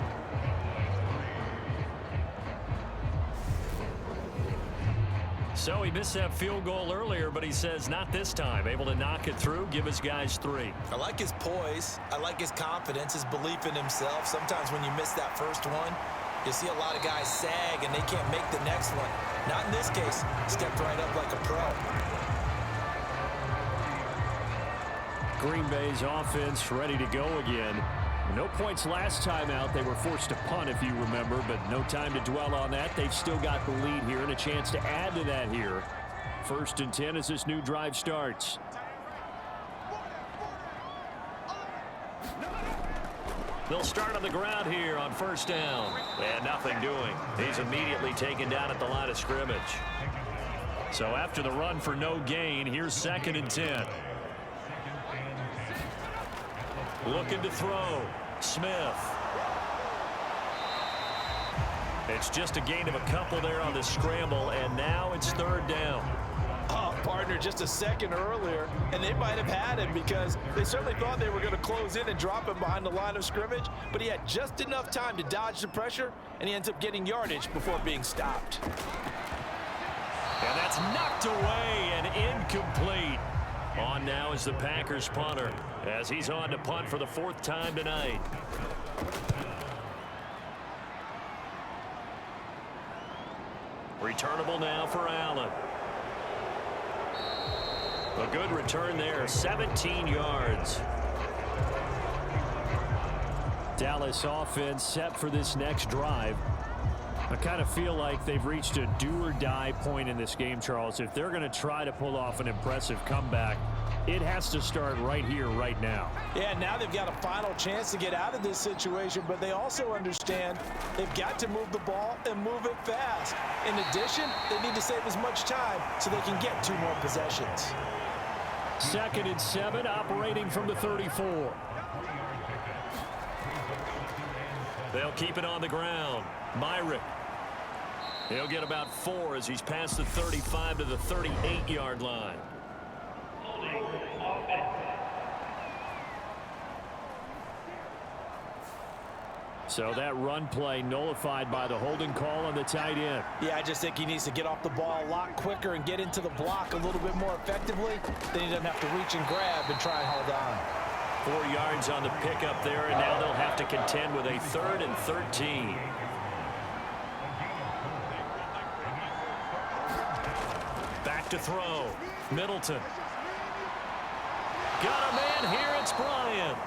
So he missed that field goal earlier, but he says not this time. Able to knock it through, give his guys 3. I like his poise. I like his confidence, his belief in himself. Sometimes when you miss that first one, you see a lot of guys sag and they can't make the next one. Not in this case. Stepped right up like a pro. Green Bay's offense ready to go again. No points last time out. They were forced to punt, if you remember, but no time to dwell on that. They've still got the lead here and a chance to add to that here. 1st and 10 as this new drive starts. They'll start on the ground here on 1st down. And nothing doing. He's immediately taken down at the line of scrimmage. So after the run for no gain, here's 2nd and 10. Looking to throw. Smith. It's just a gain of a couple there on the scramble, and now it's 3rd down. Oh, partner, just a second earlier, and they might have had him because they certainly thought they were going to close in and drop him behind the line of scrimmage, but he had just enough time to dodge the pressure, and he ends up getting yardage before being stopped. And that's knocked away and incomplete. On now is the Packers punter as he's on to punt for the 4th time tonight. Returnable now for Allen. A good return there, 17 yards. Dallas offense set for this next drive. I kind of feel like they've reached a do-or-die point in this game, Charles. If they're going to try to pull off an impressive comeback, It has to start right here, right now. Yeah, now they've got a final chance to get out of this situation, but they also understand they've got to move the ball and move it fast. In addition, they need to save as much time so they can get 2 more possessions. 2nd and 7, operating from the 34. They'll keep it on the ground. Myrick. He'll get about 4 as he's past the 35 to the 38-yard line. So that run play nullified by the holding call on the tight end. Yeah, I just think he needs to get off the ball a lot quicker and get into the block a little bit more effectively. Then he doesn't have to reach and grab and try and hold on. 4 yards on the pickup there, and now they'll have to contend with a 3rd and 13. Back to throw. Middleton. Got a man here. It's Bryant.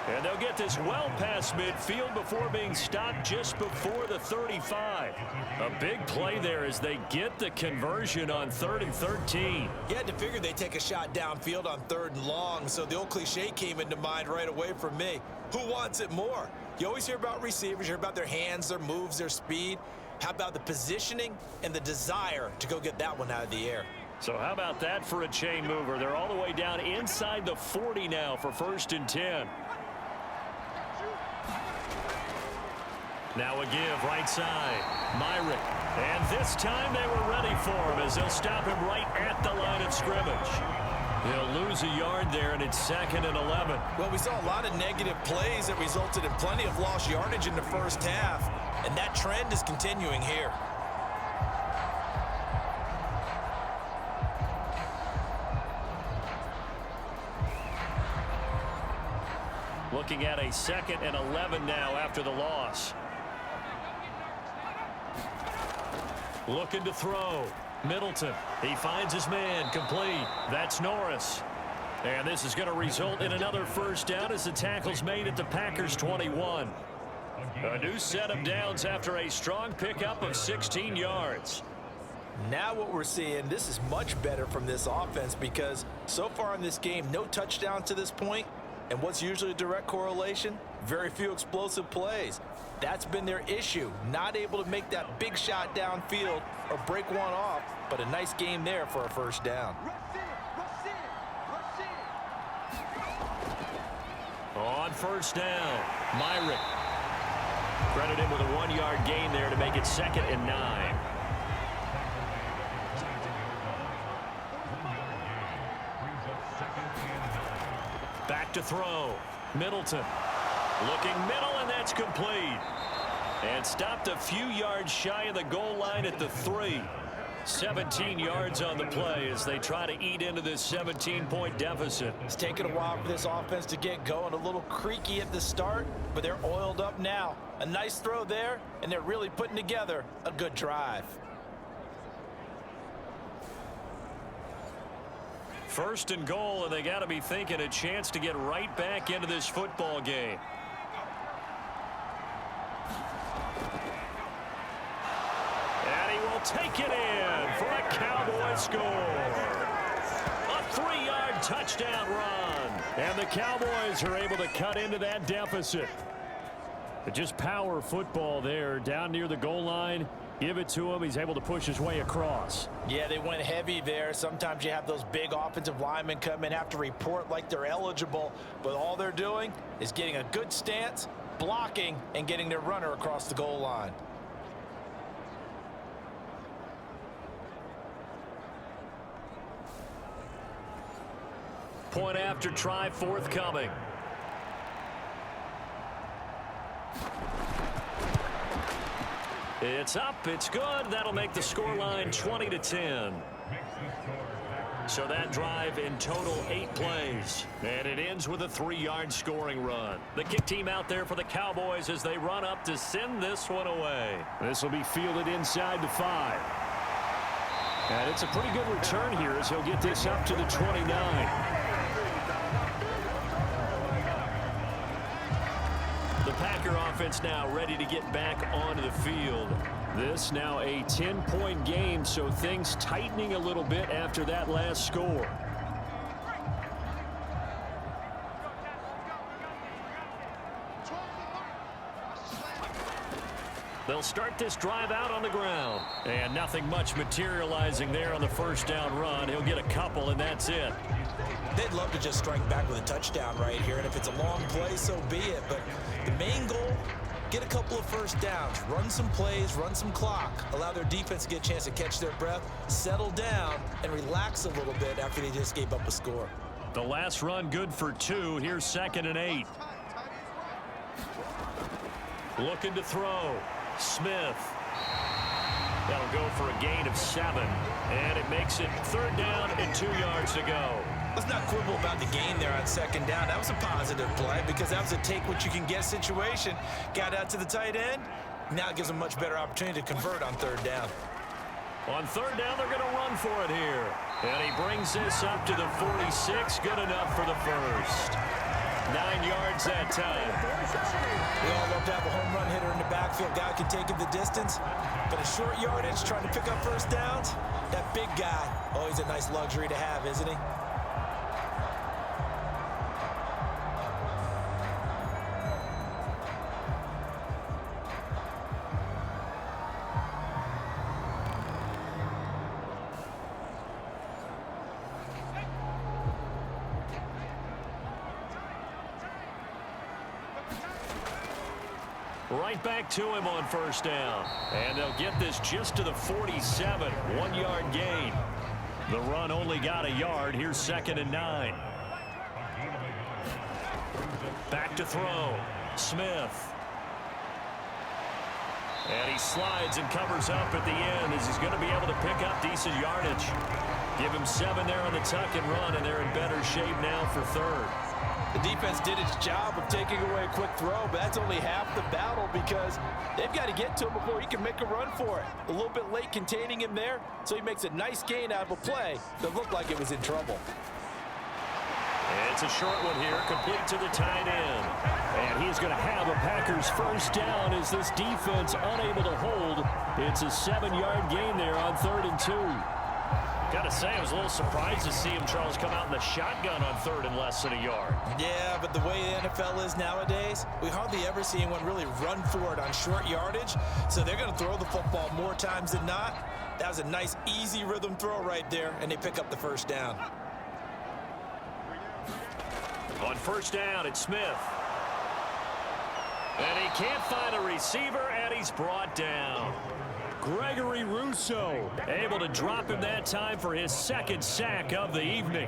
And they'll get this well past midfield before being stopped just before the 35. A big play there as they get the conversion on 3rd and 13. You had to figure they'd take a shot downfield on 3rd and long, so the old cliche came into mind right away for me. Who wants it more? You always hear about receivers, you hear about their hands, their moves, their speed. How about the positioning and the desire to go get that one out of the air? So how about that for a chain mover? They're all the way down inside the 40 now for 1st and 10. Now a give right side. Myrick. And this time they were ready for him as they'll stop him right at the line of scrimmage. They'll lose a yard there, and it's 2nd and 11. Well, we saw a lot of negative plays that resulted in plenty of lost yardage in the first half, and that trend is continuing here. Looking at a 2nd and 11 now after the loss. Looking to throw. Middleton. He finds his man. Complete. That's Norris. And this is going to result in another 1st down as the tackle's made at the Packers 21. A new set of downs after a strong pickup of 16 yards. Now what we're seeing, this is much better from this offense because so far in this game, no touchdown to this point. And what's usually a direct correlation? Very few explosive plays. That's been their issue. Not able to make that big shot downfield or break one off, but a nice game there for a 1st down. On 1st down, Myrick. Credit him with a 1-yard gain there to make it 2nd and 9. Back to throw. Middleton. Looking middle, and that's complete. And stopped a few yards shy of the goal line at the 3. 17 yards on the play as they try to eat into this 17-point deficit. It's taken a while for this offense to get going. A little creaky at the start, but they're oiled up now. A nice throw there, and they're really putting together a good drive. 1st and goal, and they got to be thinking a chance to get right back into this football game. And he will take it in for a Cowboy score. A 3-yard touchdown run. And the Cowboys are able to cut into that deficit. But just power football there down near the goal line. Give it to him. He's able to push his way across. Yeah, they went heavy there. Sometimes you have those big offensive linemen come in, have to report like they're eligible, but all they're doing is getting a good stance, blocking, and getting their runner across the goal line. Point after try forthcoming. It's up, it's good. That'll make the scoreline 20-10. So that drive in total 8 plays. And it ends with a 3-yard scoring run. The kick team out there for the Cowboys as they run up to send this one away. This will be fielded inside the 5. And it's a pretty good return here as he'll get this up to the 29. The Packer offense now ready to get back onto the field. This now a 10-point game, so things tightening a little bit after that last score. They'll start this drive out on the ground. And nothing much materializing there on the first down run. He'll get a couple, and that's it. They'd love to just strike back with a touchdown right here, and if it's a long play, so be it. But the main goal, get a couple of first downs, run some plays, run some clock, allow their defense to get a chance to catch their breath, settle down, and relax a little bit after they just gave up a score. The last run good for 2. Here's 2nd and 8. Looking to throw. Smith. That'll go for a gain of 7. And it makes it 3rd down and 2 yards to go. Let's not quibble about the gain there on 2nd down. That was a positive play because that was a take-what-you-can-get situation. Got out to the tight end. Now it gives them a much better opportunity to convert on 3rd down. On 3rd down, they're going to run for it here. And he brings this up to the 46. Good enough for the first. 9 yards that time. We all love to have a home run hitter in the backfield. Guy can take it the distance. But a short yardage, trying to pick up first downs, that big guy, always a nice luxury to have, isn't he? Right back to him on 1st down. And they'll get this just to the 47. 1-yard gain. The run only got a yard. Here's 2nd and 9. Back to throw. Smith. And he slides and covers up at the end as he's going to be able to pick up decent yardage. Give him 7 there on the tuck and run, and they're in better shape now for 3rd. The defense did its job of taking away a quick throw, but that's only half the battle because they've got to get to him before he can make a run for it. A little bit late containing him there, so he makes a nice gain out of a play that looked like it was in trouble. And it's a short one here, complete to the tight end. And he's going to have a Packers first down as this defense unable to hold. It's a 7-yard gain there on 3rd and 2. Gotta say, I was a little surprised to see him, Charles, come out in the shotgun on 3rd and less than a yard. Yeah, but the way the NFL is nowadays, we hardly ever see anyone really run for it on short yardage. So they're going to throw the football more times than not. That was a nice, easy rhythm throw right there, and they pick up the first down. On 1st down, it's Smith. And he can't find a receiver, and he's brought down. Gregory Rousseau able to drop him that time for his 2nd sack of the evening.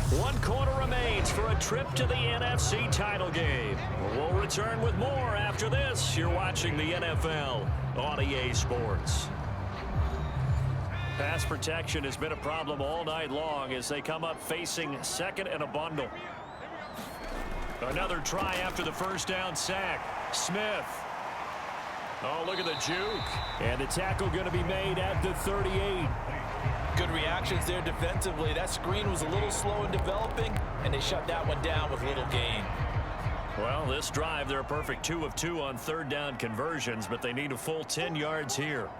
1 quarter remains for a trip to the NFC title game. We'll return with more after this. You're watching the NFL on EA Sports. Pass protection has been a problem all night long as they come up facing 2nd and a bundle. Another try after the first down sack. Smith. Oh, look at the juke. And the tackle going to be made at the 38. Good reactions there defensively. That screen was a little slow in developing, and they shut that one down with little gain. Well, this drive, they're a perfect 2 of 2 on 3rd down conversions, but they need a full 10 yards here.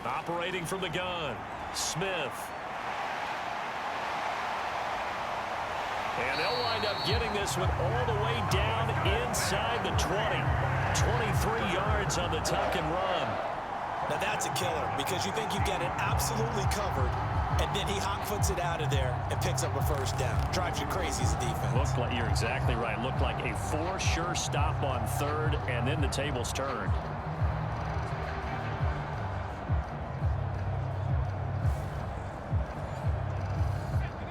Operating from the gun, Smith. And they'll wind up getting this one all the way down inside the 20. 23 yards on the tuck and run. Now that's a killer because you think you've got it absolutely covered, and then he hot-foots it out of there and picks up a first down. Drives you crazy as a defense. Looked like, you're exactly right. Looked like a for sure stop on 3rd, and then the tables turned.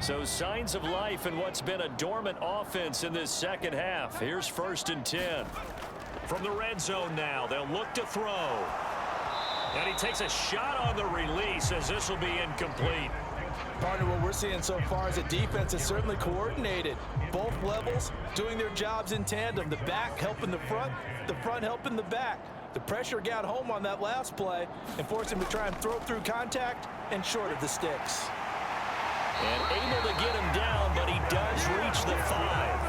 So signs of life in what's been a dormant offense in this 2nd half. Here's 1st and 10. From the red zone now, they'll look to throw. And he takes a shot on the release as this will be incomplete. Partner, what we're seeing so far is a defense that's certainly coordinated. Both levels doing their jobs in tandem. The back helping the front helping the back. The pressure got home on that last play and forced him to try and throw through contact and short of the sticks. And able to get him down, but he does reach the 5.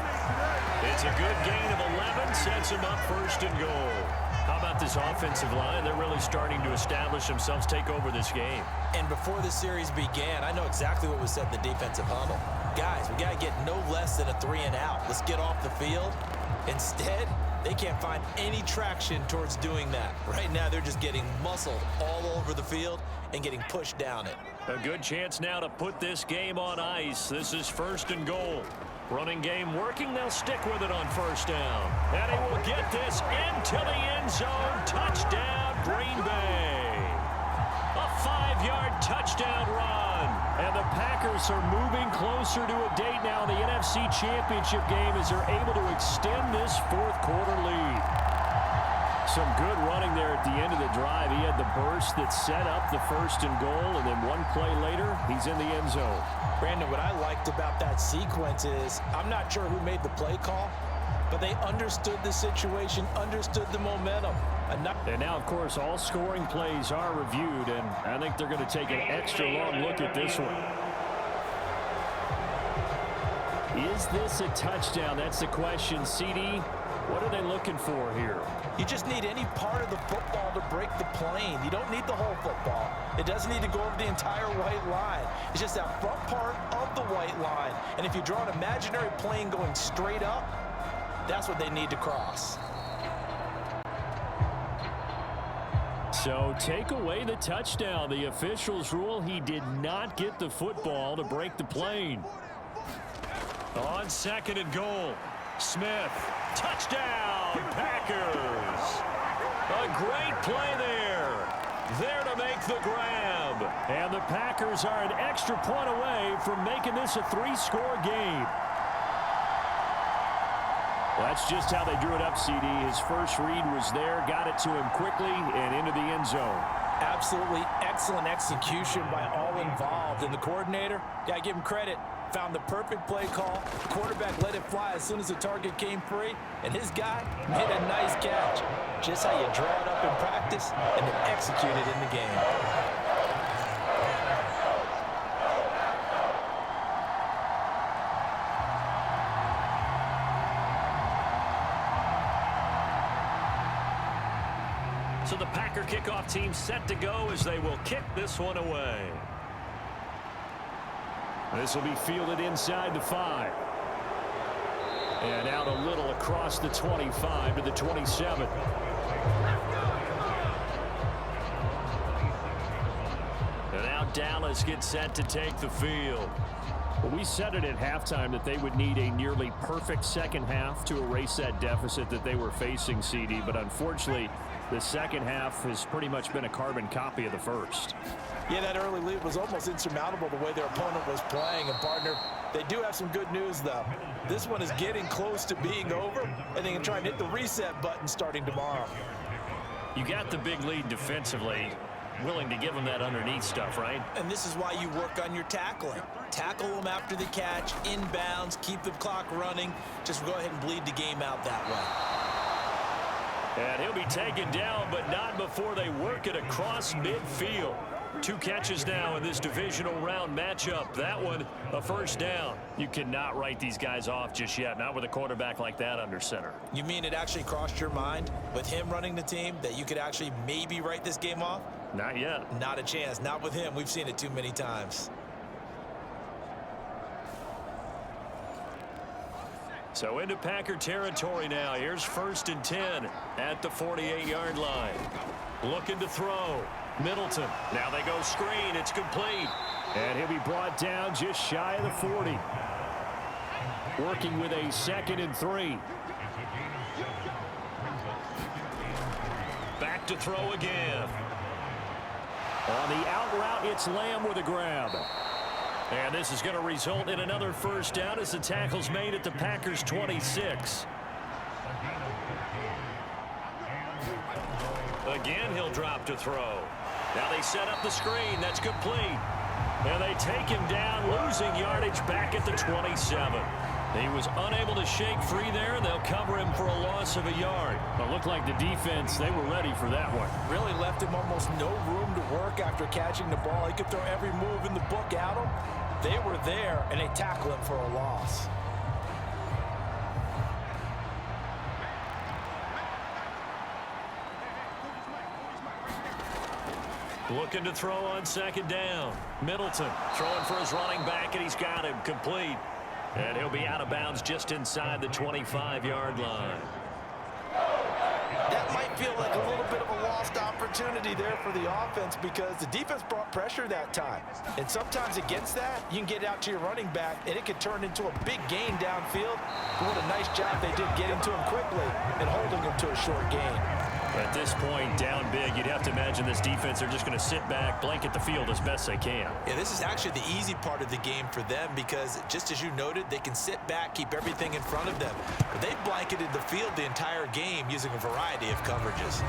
It's a good gain of 11, sets him up 1st and goal. How about this offensive line? They're really starting to establish themselves, take over this game. And before the series began, I know exactly what was said in the defensive huddle. Guys, we got to get no less than a 3 and out. Let's get off the field. Instead, they can't find any traction towards doing that. Right now, they're just getting muscled all over the field and getting pushed down it. A good chance now to put this game on ice. This is 1st and goal. Running game working. They'll stick with it on 1st down. And he will get this into the end zone. Touchdown, Green Bay. A 5-yard touchdown run. And the Packers are moving closer to a date now in the NFC Championship game as they're able to extend this 4th quarter lead. Some good running there at the end of the drive. He had the burst that set up the 1st and goal, and then one play later, he's in the end zone. Brandon, what I liked about that sequence is I'm not sure who made the play call, but they understood the situation, understood the momentum. And now, of course, all scoring plays are reviewed, and I think they're going to take an extra long look at this one. Is this a touchdown? That's the question. CD, what are they looking for here? You just need any part of the football to break the plane. You don't need the whole football. It doesn't need to go over the entire white line. It's just that front part of the white line. And if you draw an imaginary plane going straight up, that's what they need to cross. So take away the touchdown. The officials rule he did not get the football to break the plane. On 2nd and goal, Smith, touchdown, Packers. A great play there to make the grab. And the Packers are an extra point away from making this a 3-score game. Well, that's just how they drew it up, CD. His first read was there, got it to him quickly, and into the end zone. Absolutely excellent execution by all involved. And the coordinator, got to give him credit, found the perfect play call. The quarterback let it fly as soon as the target came free, and his guy made a nice catch. Just how you draw it up in practice and then execute it in the game. So the Packer kickoff team set to go as they will kick this one away. This will be fielded inside the 5. And out a little across the 25 to the 27. And now Dallas gets set to take the field. Well, we said it at halftime that they would need a nearly perfect second half to erase that deficit that they were facing, CD. But unfortunately, the second half has pretty much been a carbon copy of the first. Yeah, that early lead was almost insurmountable the way their opponent was playing. And, partner, they do have some good news, though. This one is getting close to being over, and they can try and hit the reset button starting tomorrow. You got the big lead defensively. Willing to give them that underneath stuff, right? And this is why you work on your tackling. Tackle them after the catch, inbounds, keep the clock running. Just go ahead and bleed the game out that way. And he'll be taken down, but not before they work it across midfield. 2 catches now in this divisional round matchup. That one, a 1st down. You cannot write these guys off just yet, not with a quarterback like that under center. You mean it actually crossed your mind with him running the team that you could actually maybe write this game off? Not yet. Not a chance. Not with him. We've seen it too many times. So into Packer territory now. Here's 1st and 10 at the 48-yard line. Looking to throw. Middleton. Now they go screen. It's complete. And he'll be brought down just shy of the 40. Working with a 2nd and 3. Back to throw again. On the out route, it's Lamb with a grab. And this is going to result in another 1st down as the tackle's made at the Packers' 26. Again, he'll drop to throw. Now they set up the screen. That's complete. And they take him down, losing yardage back at the 27. He was unable to shake free there. They'll cover him for a loss of a yard. It looked like the defense, they were ready for that one. Really left him almost no room to work after catching the ball. He could throw every move in the book at him. They were there, and they tackle him for a loss. Looking to throw on second down. Middleton throwing for his running back, and he's got him complete. And he'll be out of bounds just inside the 25-yard line. That might feel like a little bit of a lost opportunity there for the offense because the defense brought pressure that time. And sometimes against that, you can get out to your running back, and it could turn into a big gain downfield. But what a nice job they did getting to him quickly and holding him to a short gain. At this point, down big, you'd have to imagine this defense are just going to sit back, blanket the field as best they can. Yeah, this is actually the easy part of the game for them because, just as you noted, they can sit back, keep everything in front of them. But they've blanketed the field the entire game using a variety of coverages.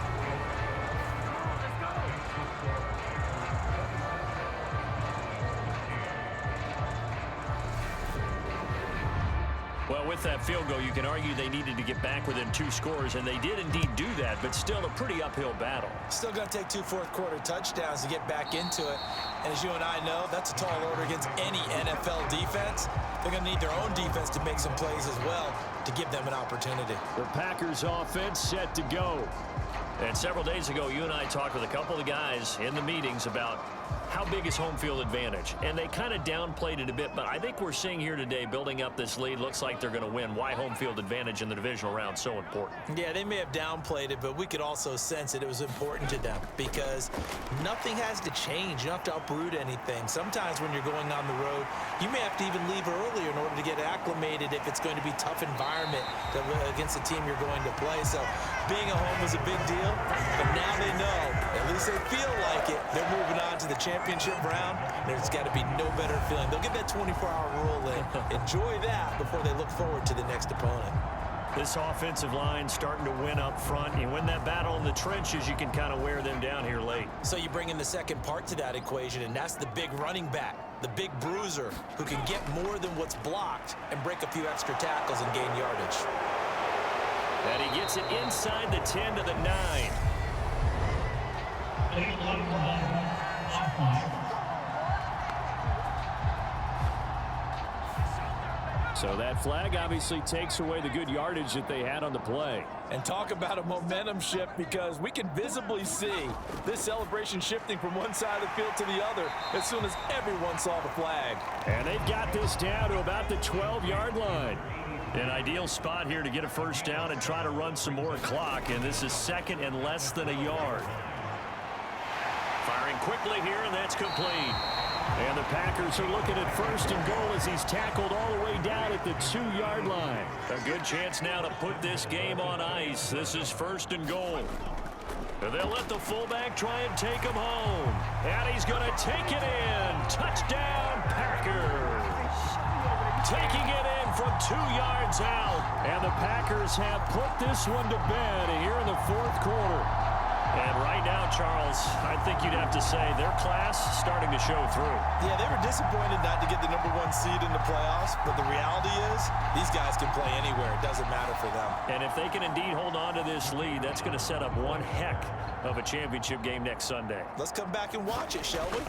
Well, with that field goal, you can argue they needed to get back within 2 scores, and they did indeed do that, but still a pretty uphill battle. Still going to take 2 fourth-quarter touchdowns to get back into it. And as you and I know, that's a tall order against any NFL defense. They're going to need their own defense to make some plays as well to give them an opportunity. The Packers offense set to go. And several days ago, you and I talked with a couple of guys in the meetings about how big is home field advantage. And they kind of downplayed it a bit, but I think we're seeing here today, building up this lead, looks like they're going to win. Why home field advantage in the divisional round so important? Yeah, they may have downplayed it, but we could also sense that it was important to them because nothing has to change. You don't have to uproot anything. Sometimes when you're going on the road, you may have to even leave earlier in order to get acclimated if it's going to be a tough environment against the team you're going to play. So being at home was a big deal, but now they know, at least they feel like it, they're moving on to the championship round. There's got to be no better feeling. They'll get that 24-hour rule in. Enjoy that before they look forward to the next opponent. This offensive line starting to win up front. You win that battle in the trenches, you can kind of wear them down here late. So you bring in the second part to that equation, and that's the big running back, the big bruiser, who can get more than what's blocked and break a few extra tackles and gain yardage. And he gets it inside the 10 to the 9. So that flag obviously takes away the good yardage that they had on the play. And talk about a momentum shift because we can visibly see this celebration shifting from one side of the field to the other as soon as everyone saw the flag. And they've got this down to about the 12-yard line. An ideal spot here to get a first down and try to run some more clock, and this is second and less than a yard. Firing quickly here, and that's complete. And the Packers are looking at first and goal as he's tackled all the way down at the 2-yard line. A good chance now to put this game on ice. This is first and goal. And they'll let the fullback try and take him home. And he's going to take it in. Touchdown, Packers. Taking it in from 2 yards out. And the Packers have put this one to bed here in the fourth quarter. And right now, Charles, I think you'd have to say their class starting to show through. Yeah, they were disappointed not to get the #1 seed in the playoffs, but the reality is these guys can play anywhere. It doesn't matter for them. And if they can indeed hold on to this lead, that's going to set up one heck of a championship game next Sunday. Let's come back and watch it, shall we?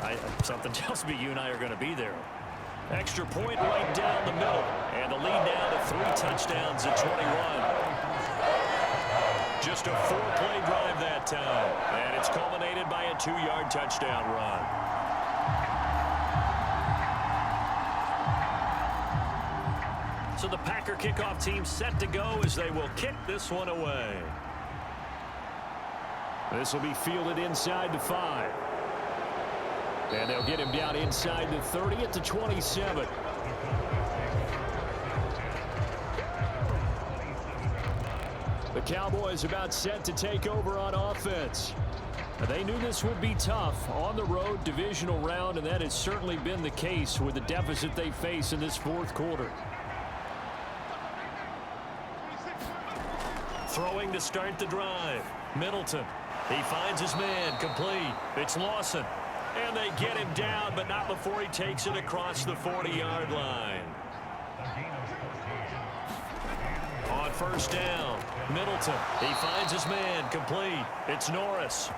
Something tells me you and I are going to be there. Extra point right down the middle. And the lead now to 3 touchdowns at 21. Just a 4-play drive that time. And it's culminated by a 2-yard touchdown run. So the Packer kickoff team set to go as they will kick this one away. This will be fielded inside the 5. And they'll get him down inside the 30 at the 27. The Cowboys about set to take over on offense. They knew this would be tough on the road divisional round, and that has certainly been the case with the deficit they face in this fourth quarter. Throwing to start the drive. Middleton. He finds his man complete. It's Lawson. And they get him down, but not before he takes it across the 40-yard line. On first down, Middleton. He finds his man complete. It's Norris.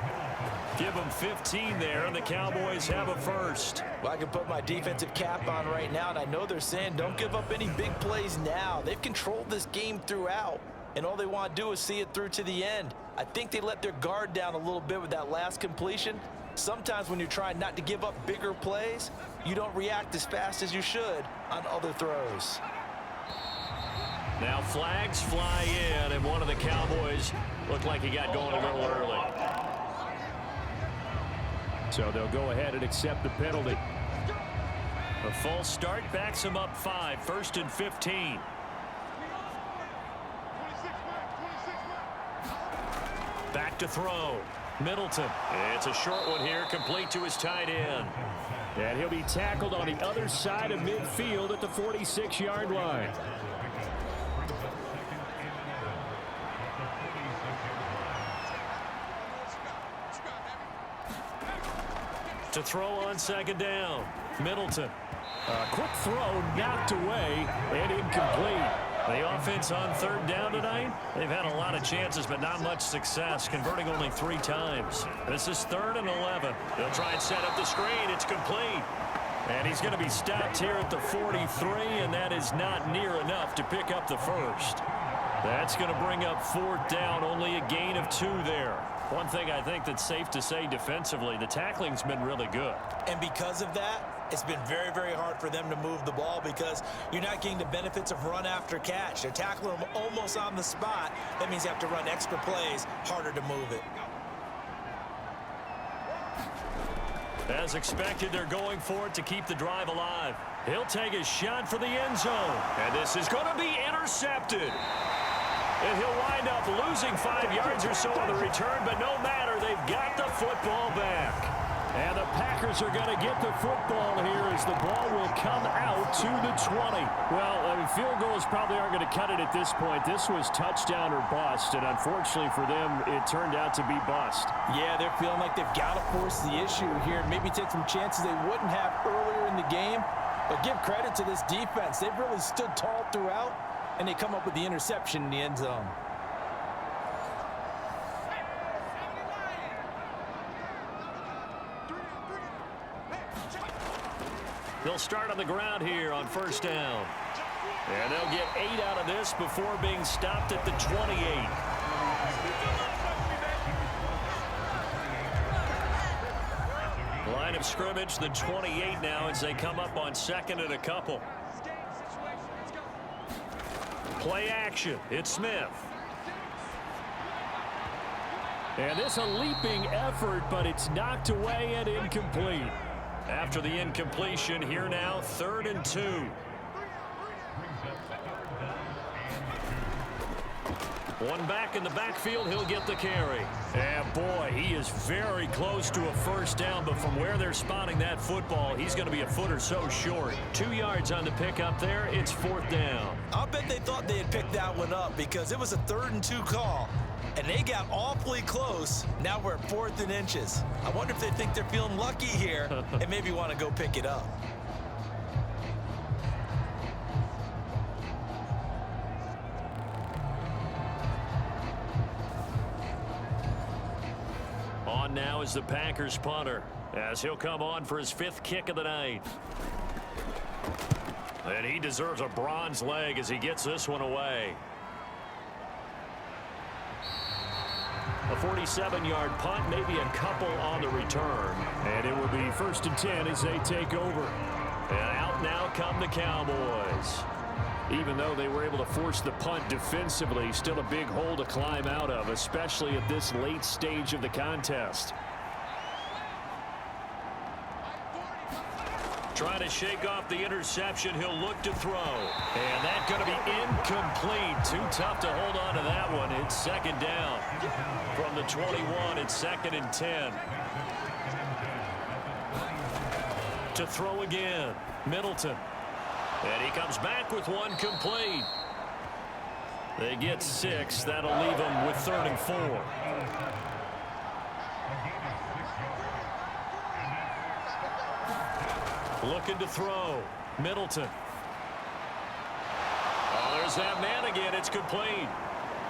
Give him 15 there, and the Cowboys have a first. Well, I can put my defensive cap on right now, and I know they're saying don't give up any big plays now. They've controlled this game throughout, and all they want to do is see it through to the end. I think they let their guard down a little bit with that last completion, Sometimes when you're trying not to give up bigger plays, you don't react as fast as you should on other throws. Now flags fly in, and one of the Cowboys looked like he got going a little early. So they'll go ahead and accept the penalty. A false start backs him up 5, 1st and 15. Back to throw. Middleton. It's a short one here, complete to his tight end. And he'll be tackled on the other side of midfield at the 46-yard line. To throw on 2nd down. Middleton. A quick throw knocked away and incomplete. The offense on 3rd down tonight, they've had a lot of chances but not much success, converting only 3 times. This is 3rd and 11. They'll try and set up the screen. It's complete. And he's going to be stopped here at the 43, and that is not near enough to pick up the first. That's going to bring up 4th down, only a gain of 2 there. One thing I think that's safe to say defensively, the tackling's been really good. And because of that, it's been very, very hard for them to move the ball because you're not getting the benefits of run after catch. They're tackling them almost on the spot. That means you have to run extra plays, harder to move it. As expected, they're going for it to keep the drive alive. He'll take a shot for the end zone. And this is going to be intercepted. And he'll wind up losing 5 yards or so on the return, but no matter, they've got the football back. And the Packers are going to get the football here as the ball will come out to the 20. Well, I mean, field goals probably aren't going to cut it at this point. This was touchdown or bust, and unfortunately for them, it turned out to be bust. Yeah, they're feeling like they've got to force the issue here and maybe take some chances they wouldn't have earlier in the game. But give credit to this defense. They've really stood tall throughout, and they come up with the interception in the end zone. They'll start on the ground here on 1st down. And they'll get 8 out of this before being stopped at the 28. Line of scrimmage, the 28 now as they come up on 2nd and a couple. Play action. It's Smith. And this a leaping effort, but it's knocked away and incomplete. After the incompletion, here now, 3rd and 2. One back in the backfield, he'll get the carry. And boy, he is very close to a 1st down, but from where they're spotting that football, he's going to be a foot or so short. 2 yards on the pickup there, it's 4th down. I'll bet they thought they had picked that one up because it was a 3rd and 2 call. And they got awfully close. Now we're at 4th and inches. I wonder if they think they're feeling lucky here and maybe want to go pick it up. On now is the Packers punter as he'll come on for his 5th kick of the night. And he deserves a bronze leg as he gets this one away. A 47-yard punt, maybe a couple on the return. And it will be 1st and 10 as they take over. And out now come the Cowboys. Even though they were able to force the punt defensively, still a big hole to climb out of, especially at this late stage of the contest. Trying to shake off the interception, he'll look to throw. And that's going to be incomplete. Too tough to hold on to that one. It's 2nd down. From the 21, it's 2nd and 10. To throw again, Middleton. And he comes back with one complete. They get 6. That'll leave them with 3rd and 4. Looking to throw. Middleton. Oh, there's that man again. It's complete.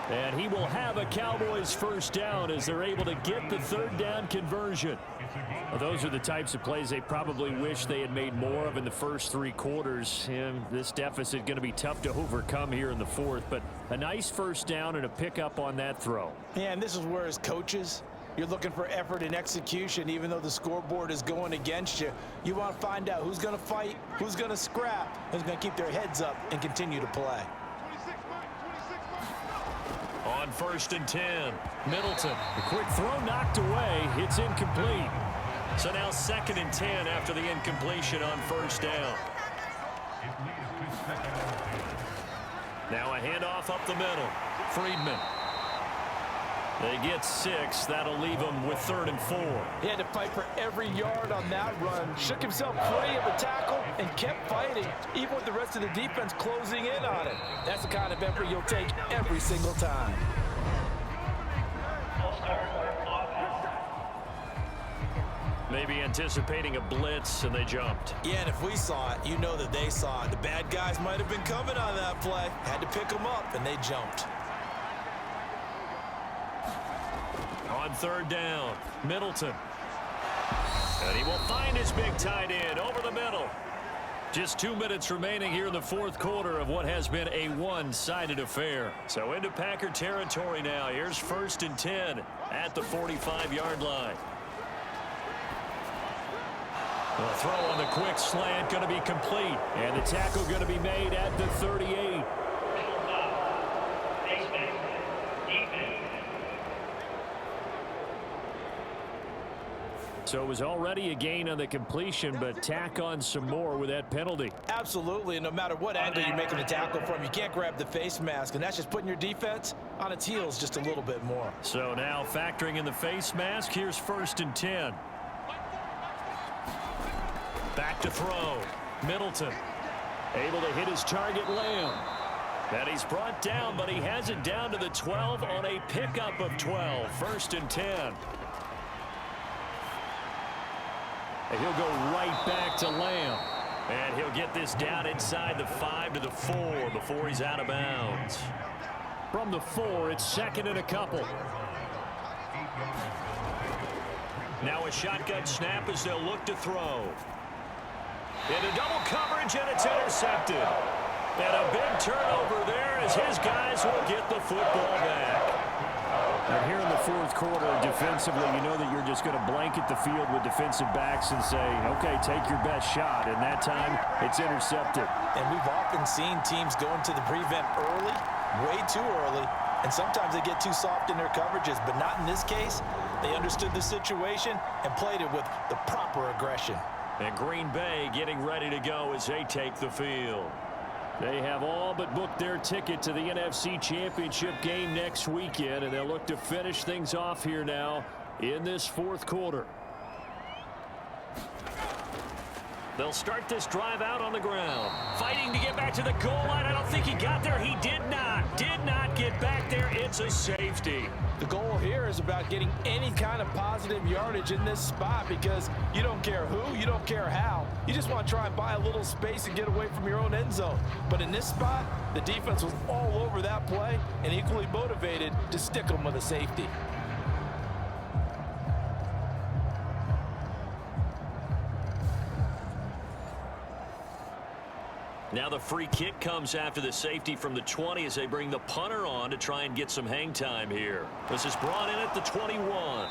And he will have a Cowboys 1st down as they're able to get the 3rd down conversion. Well, those are the types of plays they probably wish they had made more of in the first 3 quarters. And this deficit going to be tough to overcome here in the 4th. But a nice 1st down and a pickup on that throw. Yeah, and this is where as coaches, You're looking for effort and execution, even though the scoreboard is going against you. You want to find out who's going to fight, who's going to scrap, who's going to keep their heads up and continue to play. On 1st and 10, Middleton. The quick throw knocked away. It's incomplete. So now 2nd and 10 after the incompletion on 1st down. Now a handoff up the middle. Friedman. They get 6. That'll leave them with 3rd and 4. He had to fight for every yard on that run. Shook himself free of a tackle and kept fighting, even with the rest of the defense closing in on it. That's the kind of effort you'll take every single time. Maybe anticipating a blitz, and they jumped. Yeah, and if we saw it, you know that they saw it. The bad guys might have been coming on that play. Had to pick them up, and they jumped. On 3rd down, Middleton. And he will find his big tight end over the middle. Just 2 minutes remaining here in the 4th quarter of what has been a one-sided affair. So into Packer territory now. Here's 1st and 10 at the 45-yard line. The throw on the quick slant going to be complete. And the tackle going to be made at the 38. So it was already a gain on the completion, but tack on some more with that penalty. Absolutely, and no matter what angle you're making the tackle from, you can't grab the face mask, and that's just putting your defense on its heels just a little bit more. So now factoring in the face mask, here's 1st and 10. Back to throw. Middleton able to hit his target, Lamb. And he's brought down, but he has it down to the 12 on a pickup of 12. 1st and 10. And he'll go right back to Lamb. And he'll get this down inside the 5 to the 4 before he's out of bounds. From the 4, it's 2nd and a couple. Now a shotgun snap as they'll look to throw. Into double coverage, and it's intercepted. And a big turnover there as his guys will get the football back. And here in the 4th quarter, defensively, you know that you're just going to blanket the field with defensive backs and say, okay, take your best shot. And that time, it's intercepted. And we've often seen teams go into the prevent early, way too early, and sometimes they get too soft in their coverages, but not in this case. They understood the situation and played it with the proper aggression. And Green Bay getting ready to go as they take the field. They have all but booked their ticket to the NFC Championship game next weekend, and they'll look to finish things off here now in this 4th quarter. They'll start this drive out on the ground. Fighting to get back to the goal line. I don't think he got there. He did not get back there. It's a safety. The goal here is about getting any kind of positive yardage in this spot because you don't care who, you don't care how. You just want to try and buy a little space and get away from your own end zone. But in this spot, the defense was all over that play and equally motivated to stick them with a safety. Now the free kick comes after the safety from the 20 as they bring the punter on to try and get some hang time here. This is brought in at the 21.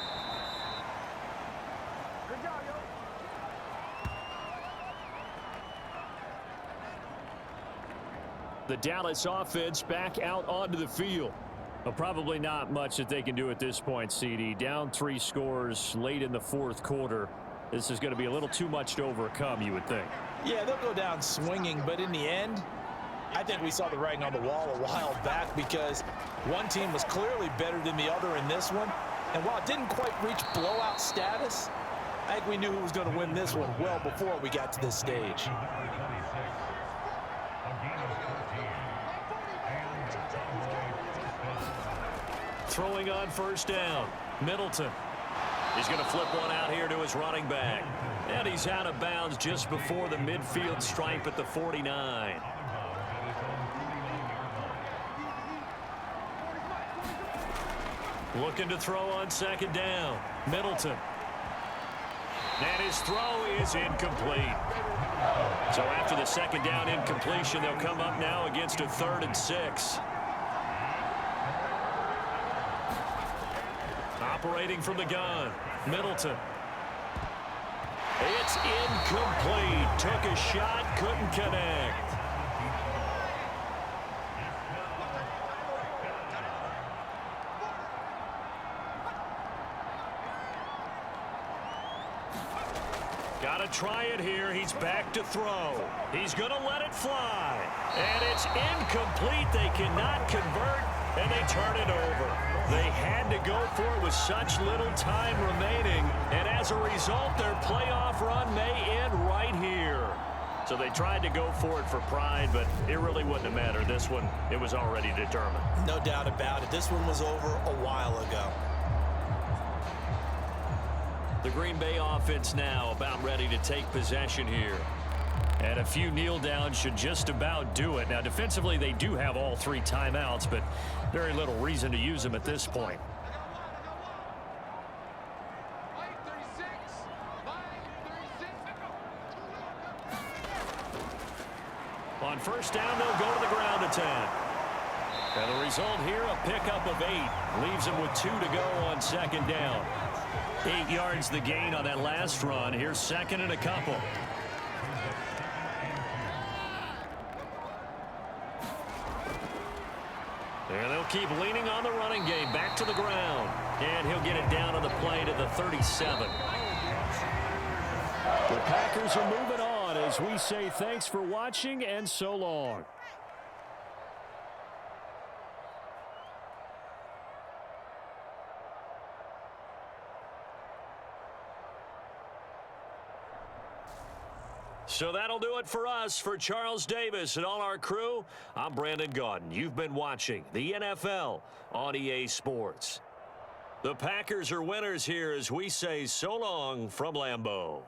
The Dallas offense back out onto the field. Well, probably not much that they can do at this point, CD. Down 3 scores late in the 4th quarter. This is going to be a little too much to overcome, you would think. Yeah, they'll go down swinging, but in the end, I think we saw the writing on the wall a while back because one team was clearly better than the other in this one. And while it didn't quite reach blowout status, I think we knew who was going to win this one well before we got to this stage. Throwing on 1st down, Middleton. He's going to flip one out here to his running back. And he's out of bounds just before the midfield stripe at the 49. Looking to throw on 2nd down. Middleton. And his throw is incomplete. So after the 2nd down incompletion, they'll come up now against a 3rd and 6. operating from the gun. Middleton. It's incomplete. Took a shot, couldn't connect. Got to try it here. He's back to throw. He's going to let it fly. And it's incomplete. They cannot convert, and they turn it over. They had to go for it with such little time remaining, and as a result, their playoff run may end right here. So they tried to go for it for pride, but it really wouldn't have mattered. This one, it was already determined. No doubt about it. This one was over a while ago. The Green Bay offense now about ready to take possession here. And a few kneel downs should just about do it. Now, defensively, they do have all 3 timeouts, but very little reason to use them at this point. On first down, they'll go to the ground attack. And the result here, a pickup of 8. Leaves them with 2 to go on second down. 8 yards the gain on that last run. Here's second and a couple. And they'll keep leaning on the running game. Back to the ground. And he'll get it down on the play to the 37. The Packers are moving on as we say thanks for watching and so long. So that'll do it for us. For Charles Davis and all our crew, I'm Brandon Gaudin. You've been watching the NFL on EA Sports. The Packers are winners here as we say so long from Lambeau.